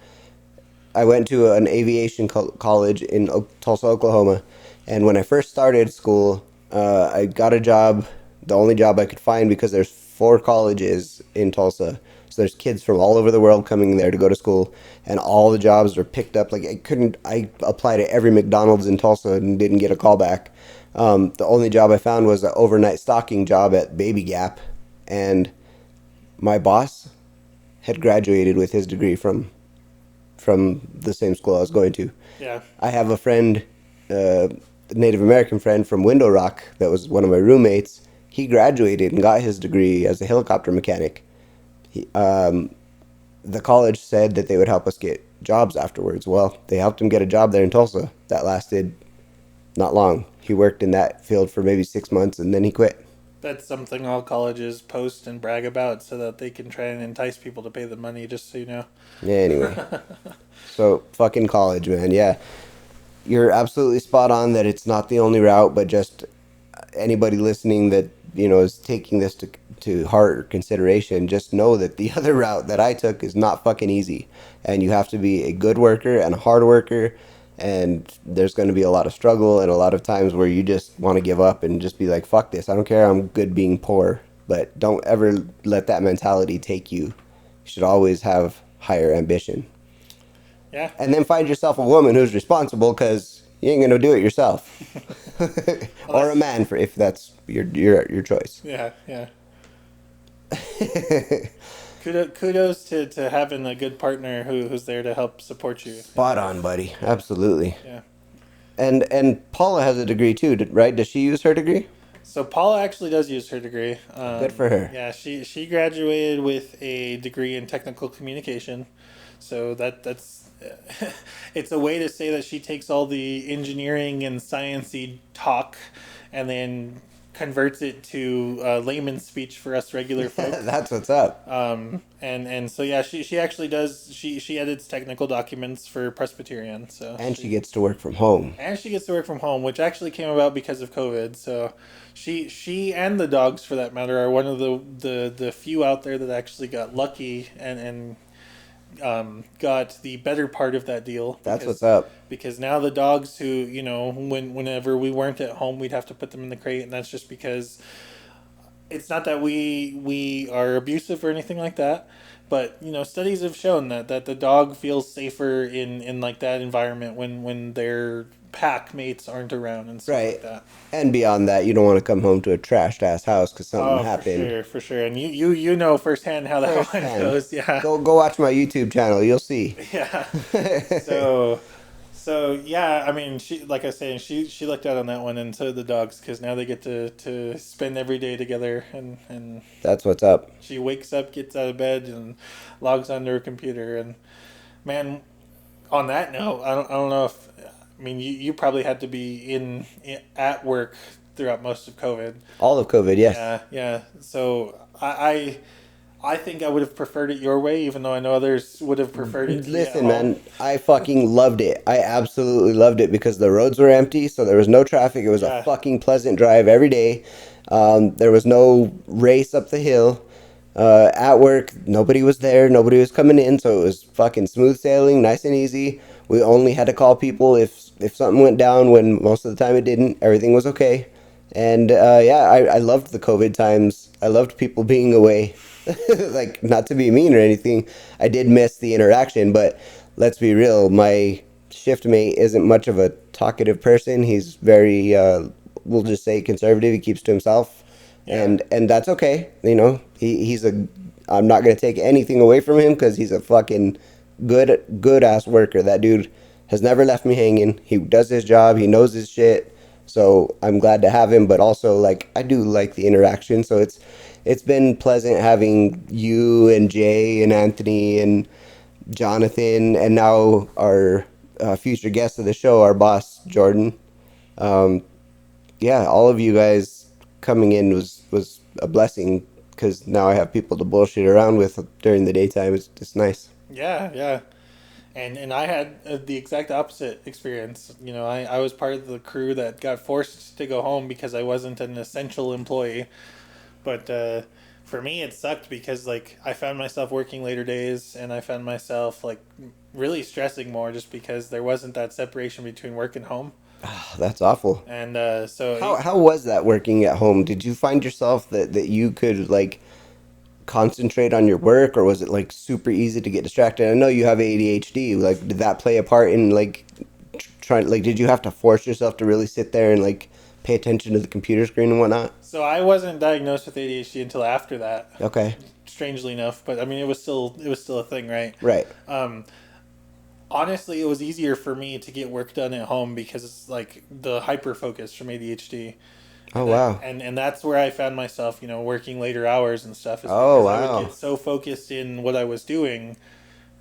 Speaker 7: I went to an aviation college in Tulsa, Oklahoma, and when I first started school, I got a job, the only job I could find, because there's 4 colleges in Tulsa. So there's kids from all over the world coming there to go to school, and all the jobs are picked up. Like, I applied to every McDonald's in Tulsa and didn't get a call back. The only job I found was an overnight stocking job at Baby Gap, and my boss had graduated with his degree from the same school I was going to.
Speaker 8: Yeah.
Speaker 7: I have a friend, Native American friend from Window Rock that was one of my roommates. he graduated and got his degree as a helicopter mechanic. The college said that they would help us get jobs afterwards. Well, they helped him get a job there in Tulsa. That lasted not long. He worked in that field for maybe 6 months and then he quit.
Speaker 8: That's something all colleges post and brag about so that they can try and entice people to pay the money, just so you know.
Speaker 7: Yeah, anyway. So, fucking college, man. Yeah. You're absolutely spot on that it's not the only route, but just anybody listening that, is taking this to heart or consideration, just know that the other route that I took is not fucking easy. And you have to be a good worker and a hard worker. And there's going to be a lot of struggle and a lot of times where you just want to give up and just be like, fuck this. I don't care. I'm good being poor. But don't ever let that mentality take you. You should always have higher ambition.
Speaker 8: Yeah.
Speaker 7: And then find yourself a woman who's responsible, because you ain't going to do it yourself. Or a man, if that's your choice.
Speaker 8: Yeah, yeah. Kudos to having a good partner who's there to help support you.
Speaker 7: Spot on, buddy. Absolutely.
Speaker 8: Yeah.
Speaker 7: And Paula has a degree too, right? Does she use her degree?
Speaker 8: So Paula actually does use her degree.
Speaker 7: Good for her.
Speaker 8: Yeah, she graduated with a degree in technical communication. So that's it's a way to say that she takes all the engineering and sciencey talk and then converts it to layman's speech for us regular folks.
Speaker 7: That's what's up.
Speaker 8: And so yeah, she actually does she edits technical documents for Presbyterian. So
Speaker 7: And she gets to work from home.
Speaker 8: And she gets to work from home, which actually came about because of COVID. So she and the dogs, for that matter, are one of the few out there that actually got lucky and got the better part of that deal.
Speaker 7: That's what's up.
Speaker 8: Because now the dogs who, whenever we weren't at home, we'd have to put them in the crate, and that's just because it's not that we are abusive or anything like that. But, studies have shown that the dog feels safer in like that environment when their pack mates aren't around and stuff like that.
Speaker 7: And beyond that, you don't want to come home to a trashed ass house because something happened.
Speaker 8: For sure. And you know firsthand how that one goes. Yeah.
Speaker 7: Go watch my YouTube channel. You'll see.
Speaker 8: Yeah. So yeah, I mean, she, like I say, she lucked out on that one, and so did the dogs, because now they get to spend every day together, and
Speaker 7: that's what's up.
Speaker 8: She wakes up, gets out of bed, and logs onto her computer. And man, on that note, I don't know if, I mean, you probably had to be at work throughout most of COVID.
Speaker 7: All of COVID, yes.
Speaker 8: Yeah. So I think I would have preferred it your way, even though I know others would have preferred it.
Speaker 7: Listen, man, I fucking loved it. I absolutely loved it because the roads were empty, so there was no traffic. It was a fucking pleasant drive every day. There was no race up the hill. At work, nobody was there. Nobody was coming in, so it was fucking smooth sailing, nice and easy. We only had to call people if something went down, when most of the time it didn't. Everything was okay. And I loved the COVID times. I loved people being away. Like, not to be mean or anything, I did miss the interaction, but let's be real, my shift mate isn't much of a talkative person. He's very, we'll just say, conservative. He keeps to himself, and that's okay. He's I'm not going to take anything away from him because he's a fucking good ass worker. That dude has never left me hanging. He does his job. He knows his shit. So I'm glad to have him, but also, like, I do like the interaction. So it's been pleasant having you and Jay and Anthony and Jonathan, and now our future guest of the show, our boss, Jordan. All of you guys coming in was a blessing, because now I have people to bullshit around with during the daytime. It's nice.
Speaker 8: Yeah. And I had the exact opposite experience. I was part of the crew that got forced to go home because I wasn't an essential employee. But for me, it sucked because, like, I found myself working later days, and I found myself, like, really stressing more just because there wasn't that separation between work and home.
Speaker 7: That's awful.
Speaker 8: And so...
Speaker 7: How was that working at home? Did you find yourself that you could, like, concentrate on your work, or was it, like, super easy to get distracted? I know you have ADHD. Like, did that play a part in, like, did you have to force yourself to really sit there and, like, pay attention to the computer screen and whatnot?
Speaker 8: So I wasn't diagnosed with ADHD until after that.
Speaker 7: Okay.
Speaker 8: Strangely enough, but I mean, it was still a thing, right?
Speaker 7: Right.
Speaker 8: Honestly, it was easier for me to get work done at home because it's like the hyper focus from ADHD.
Speaker 7: Oh, wow.
Speaker 8: And that's where I found myself, working later hours and stuff. Is
Speaker 7: Oh,
Speaker 8: because I
Speaker 7: wow.
Speaker 8: would get so focused in what I was doing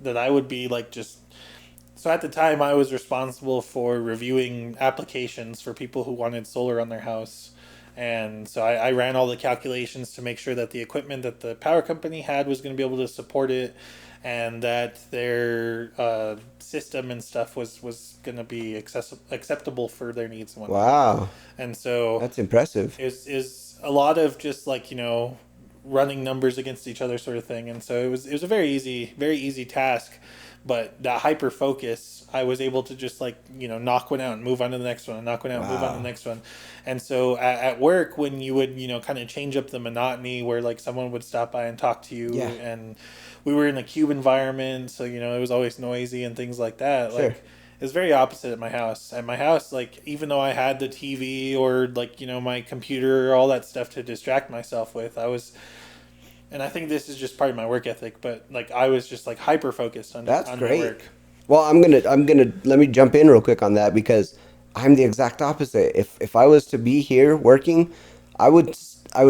Speaker 8: that I would be like just. So at the time, I was responsible for reviewing applications for people who wanted solar on their house. And so I ran all the calculations to make sure that the equipment that the power company had was going to be able to support it, and that their system and stuff was going to be acceptable for their needs and whatnot.
Speaker 7: Wow.
Speaker 8: And so
Speaker 7: That's impressive.
Speaker 8: is a lot of just like running numbers against each other sort of thing. And so it was a very easy task, but that hyper focus, I was able to just like knock one out and move on to the next one, and knock one out and move on to the next one. And so at work, when you would kind of change up the monotony, where like someone would stop by and talk to you,
Speaker 7: Yeah.
Speaker 8: and we were in a cube environment, so it was always noisy and things like that.
Speaker 7: Sure.
Speaker 8: Like, it's very opposite at my house. At my house, like, even though I had the TV or like my computer or all that stuff to distract myself with, and I think this is just part of my work ethic, but like I was just like hyper focused on
Speaker 7: That's
Speaker 8: on
Speaker 7: great.
Speaker 8: my work.
Speaker 7: Well, I'm gonna let me jump in real quick on that, because I'm the exact opposite. If I was to be here working, I would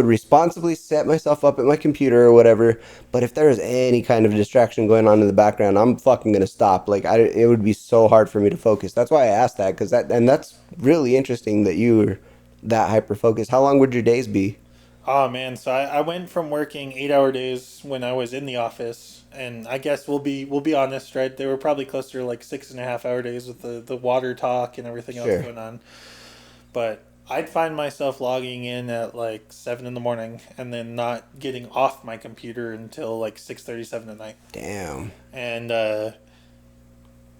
Speaker 7: responsibly set myself up at my computer or whatever. But if there is any kind of distraction going on in the background, I'm fucking gonna stop. Like it would be so hard for me to focus. That's why I asked that, because that's really interesting that you were that hyper focused. How long would your days be?
Speaker 8: Oh man, so I went from working 8-hour days when I was in the office, and I guess we'll be honest, right? They were probably closer to like 6.5-hour days with the water talk and everything else
Speaker 7: Sure.
Speaker 8: going on. But I'd find myself logging in at like 7 in the morning and then not getting off my computer until like 6:37 at night.
Speaker 7: Damn.
Speaker 8: And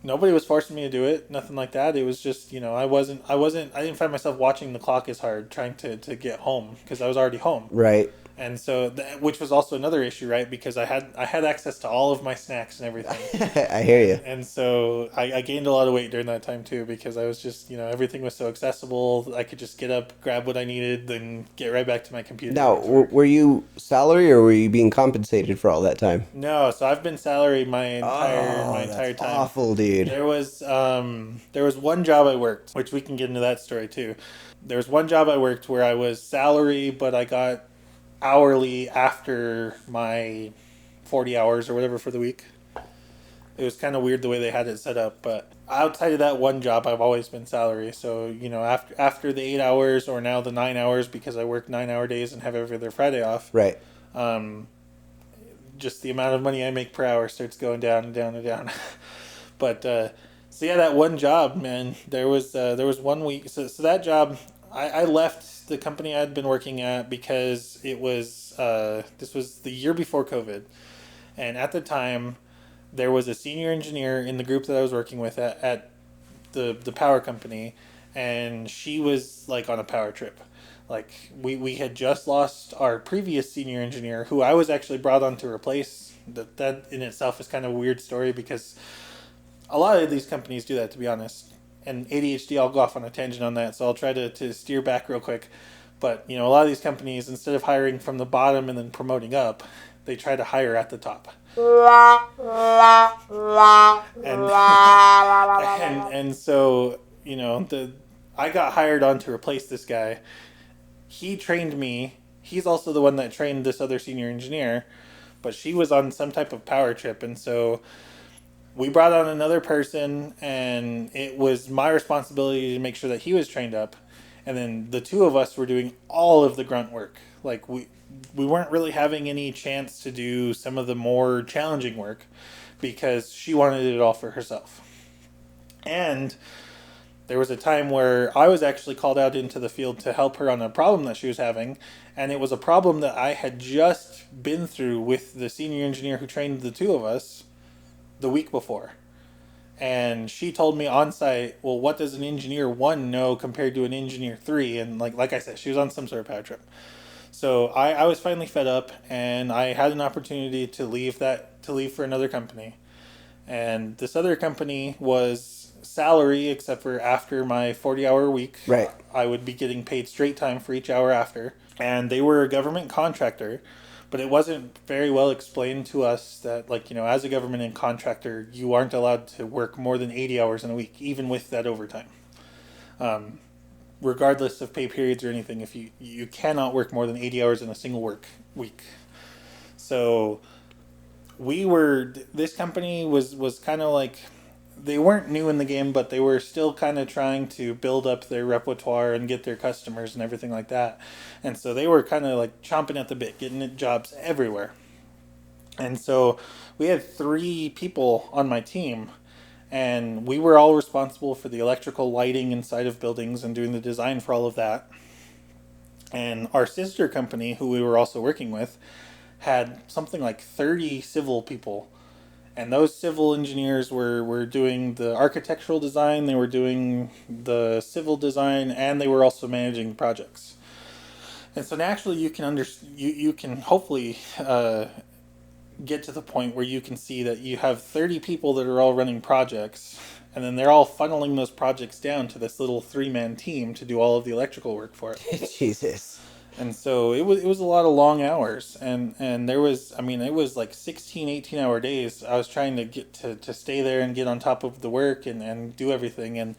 Speaker 8: nobody was forcing me to do it, nothing like that. It was just I didn't find myself watching the clock as hard trying to get home, because I was already home.
Speaker 7: Right.
Speaker 8: And so which was also another issue, right? Because I had access to all of my snacks and everything.
Speaker 7: I hear you.
Speaker 8: And so I gained a lot of weight during that time too, because I was just everything was so accessible. I could just get up, grab what I needed, then get right back to my computer.
Speaker 7: Now, were you salary, or were you being compensated for all that time?
Speaker 8: No, so I've been salary my entire
Speaker 7: That's
Speaker 8: time.
Speaker 7: awful, dude.
Speaker 8: There was one job I worked, which we can get into that story too. There was one job I worked where I was salary, but I got hourly after my 40 hours or whatever for the week. It was kind of weird the way they had it set up, but outside of that one job, I've always been salary. So after the 8 hours, or now the 9 hours, because I work 9-hour days and have every other Friday off.
Speaker 7: Right.
Speaker 8: Just the amount of money I make per hour starts going down and down and down. But so yeah, that one job, man, there was 1 week. So that job, I left the company I'd been working at because it was this was the year before COVID, and at the time there was a senior engineer in the group that I was working with at the power company, and she was like on a power trip. Like we had just lost our previous senior engineer, who I was actually brought on to replace. That in itself is kind of a weird story, because a lot of these companies do that, to be honest. And ADHD, I'll go off on a tangent on that, so I'll try to steer back real quick. But a lot of these companies, instead of hiring from the bottom and then promoting up, they try to hire at the top. And so I got hired on to replace this guy. He trained me. He's also the one that trained this other senior engineer, but she was on some type of power trip, and so we brought on another person, and it was my responsibility to make sure that he was trained up. And then the two of us were doing all of the grunt work. Like we weren't really having any chance to do some of the more challenging work, because she wanted it all for herself. And there was a time where I was actually called out into the field to help her on a problem that she was having. And it was a problem that I had just been through with the senior engineer who trained the two of us the week before. And she told me on site, well, what does an engineer 1 know compared to an engineer 3? And like I said, she was on some sort of power trip. So I was finally fed up, and I had an opportunity to leave for another company. And this other company was salary, except for after my 40-hour week.
Speaker 7: Right.
Speaker 8: I would be getting paid straight time for each hour after. And they were a government contractor. But it wasn't very well explained to us that, as a government and contractor, you aren't allowed to work more than 80 hours in a week, even with that overtime. regardless of pay periods or anything, if you cannot work more than 80 hours in a single work week. So this company was kind of like, they weren't new in the game, but they were still kind of trying to build up their repertoire and get their customers and everything like that. And so they were kind of like chomping at the bit, getting jobs everywhere. And so we had 3 people on my team, and we were all responsible for the electrical lighting inside of buildings and doing the design for all of that. And our sister company, who we were also working with, had something like 30 civil people. And those civil engineers were doing the architectural design, they were doing the civil design, and they were also managing projects. And so naturally you can hopefully get to the point where you can see that you have 30 people that are all running projects, and then they're all funneling those projects down to this little 3-man team to do all of the electrical work for it.
Speaker 7: Jesus.
Speaker 8: And so it was a lot of long hours, and there was, I mean, it was like 16, 18-hour days. I was trying to get to stay there and get on top of the work and do everything, and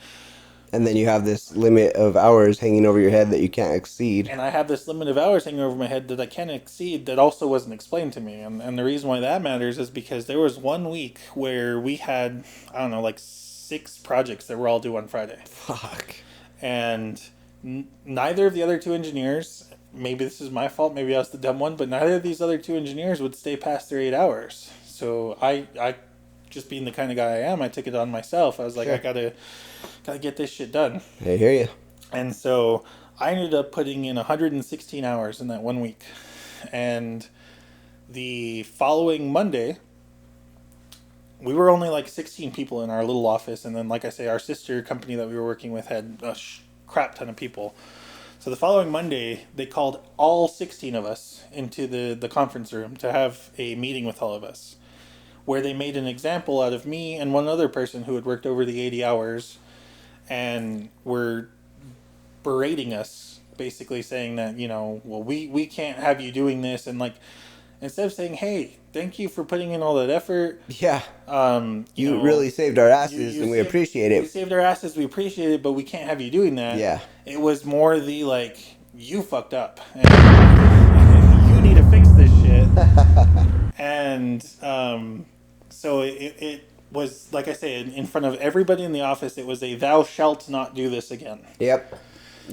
Speaker 7: then you have this limit of hours hanging over your head that you can't exceed.
Speaker 8: And I have this limit of hours hanging over my head that I can't exceed that also wasn't explained to me. And the reason why that matters is because there was one week where we had, I don't know, like 6 projects that were all due on Friday.
Speaker 7: Fuck.
Speaker 8: And neither of the other 2 engineers, maybe this is my fault, maybe I was the dumb one, but neither of these other 2 engineers would stay past their 8 hours. So I just being the kind of guy I am, I took it on myself. I was like, sure. I gotta get this shit done.
Speaker 7: I hear you.
Speaker 8: And so I ended up putting in 116 hours in that one week. And the following Monday, we were only like 16 people in our little office. And then, like I say, our sister company that we were working with had a crap ton of people. So the following Monday, they called all 16 of us into the conference room to have a meeting with all of us, where they made an example out of me and one other person who had worked over the 80 hours and were berating us, basically saying that, you know, well, we can't have you doing this. And like, instead of saying, hey, thank you for putting in all that effort.
Speaker 7: Yeah. You
Speaker 8: know,
Speaker 7: really saved our asses, and we appreciate it.
Speaker 8: You saved our asses, we appreciate it, but we can't have you doing that.
Speaker 7: Yeah.
Speaker 8: It was more the, like, you fucked up. And you need to fix this shit. And so it was, like I say, in front of everybody in the office, it was a thou shalt not do this again.
Speaker 7: Yep.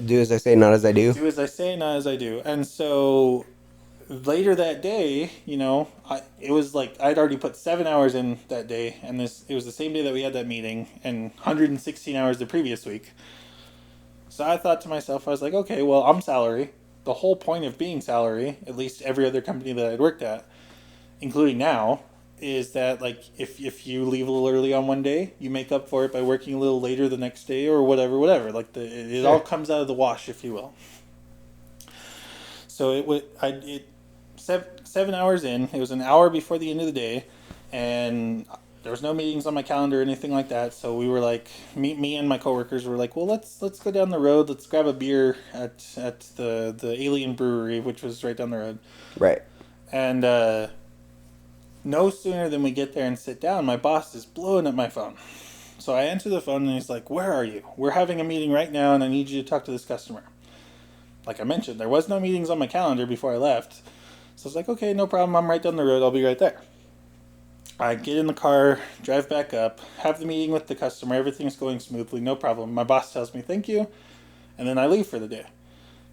Speaker 7: Do as I say, not as I do.
Speaker 8: Do as I say, not as I do. And so later that day, you know, it was like I'd already put 7 hours in that day, and it was the same day that we had that meeting, and 116 hours the previous week. So I thought to myself, I was like, okay, well, I'm salary. The whole point of being salary, at least every other company that I'd worked at, including now, is that, like, if you leave a little early on one day, you make up for it by working a little later the next day, or whatever. Like, it all comes out of the wash, if you will. So it was 7 hours in. It was an hour before the end of the day, and there was no meetings on my calendar or anything like that. So we were like, me and my coworkers were like, well, let's go down the road. Let's grab a beer at the Alien Brewery, which was right down the road.
Speaker 7: Right.
Speaker 8: And no sooner than we get there and sit down, my boss is blowing up my phone. So I answer the phone, and he's like, where are you? We're having a meeting right now, and I need you to talk to this customer. Like I mentioned, there was no meetings on my calendar before I left. So I was like, okay, no problem. I'm right down the road. I'll be right there. I get in the car, drive back up, have the meeting with the customer. Everything's going smoothly, no problem. My boss tells me thank you, and then I leave for the day.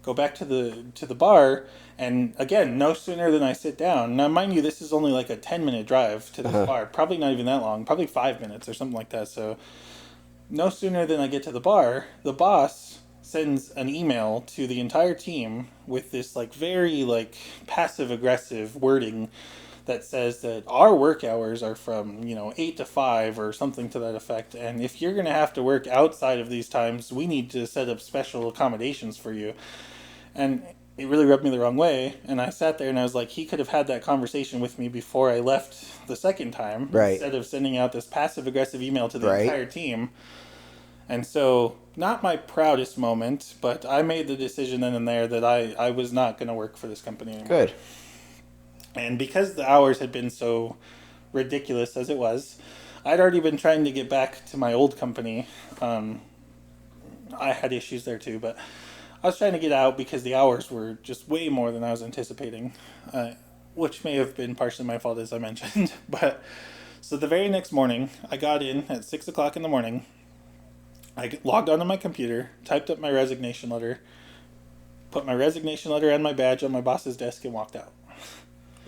Speaker 8: Go back to the bar, and again, no sooner than I sit down. Now, mind you, this is only like a 10-minute drive to this bar. Probably not even that long. Probably 5 minutes or something like that. So no sooner than I get to the bar, the boss sends an email to the entire team with this like very like passive aggressive wording that says that our work hours are from, 8 to 5 or something to that effect. And if you're going to have to work outside of these times, we need to set up special accommodations for you. And it really rubbed me the wrong way. And I sat there and I was like, he could have had that conversation with me before I left the second time.
Speaker 7: Right.
Speaker 8: Instead of sending out this passive aggressive email to the entire team. And so, not my proudest moment, but I made the decision then and there that I was not going to work for this company anymore.
Speaker 7: Good.
Speaker 8: And because the hours had been so ridiculous as it was, I'd already been trying to get back to my old company. I had issues there too, but I was trying to get out because the hours were just way more than I was anticipating, which may have been partially my fault, as I mentioned. But so the very next morning, I got in at 6 o'clock in the morning. I logged onto my computer, typed up my resignation letter, put my resignation letter and my badge on my boss's desk, and walked out.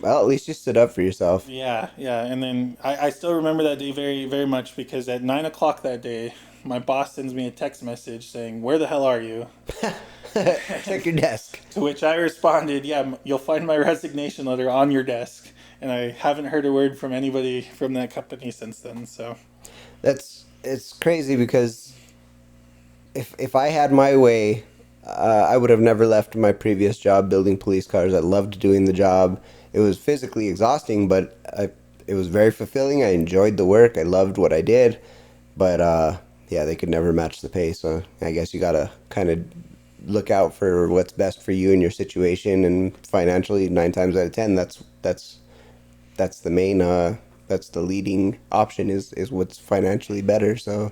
Speaker 7: Well, at least you stood up for yourself.
Speaker 8: Yeah. And then I still remember that day very, very much because at 9 o'clock that day, my boss sends me a text message saying, "Where the hell are you?"
Speaker 7: Check your desk.
Speaker 8: To which I responded, "Yeah, you'll find my resignation letter on your desk." And I haven't heard a word from anybody from that company since then. So
Speaker 7: It's crazy because if I had my way, I would have never left my previous job building police cars. I loved doing the job. It was physically exhausting, but it was very fulfilling. I enjoyed the work. I loved what I did. But yeah, they could never match the pay. So I guess you got to kind of look out for what's best for you and your situation. And financially, 9 times out of 10, that's the main, that's the leading option is what's financially better. So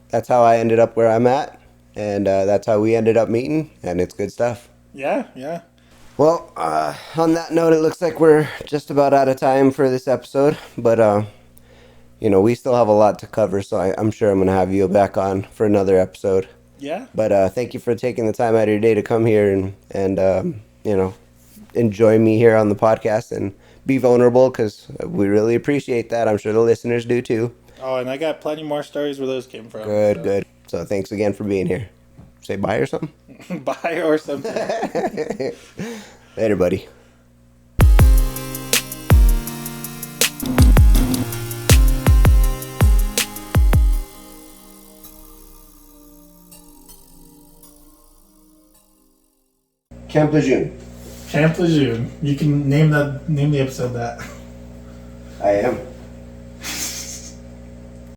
Speaker 7: that's how I ended up where I'm at. And that's how we ended up meeting. And it's good stuff.
Speaker 8: yeah.
Speaker 7: Well, on that note, it looks like we're just about out of time for this episode. But, we still have a lot to cover. So I'm sure I'm going to have you back on for another episode.
Speaker 8: Yeah.
Speaker 7: But thank you for taking the time out of your day to come here and enjoy me here on the podcast and be vulnerable, because we really appreciate that. I'm sure the listeners do too.
Speaker 8: Oh, and I got plenty more stories where those came from.
Speaker 7: Good. So thanks again for being here. Say bye or something?
Speaker 8: Bye or something.
Speaker 7: Later, buddy. Chase LeJeune.
Speaker 8: Chase LeJeune. You can name the episode that.
Speaker 7: I am.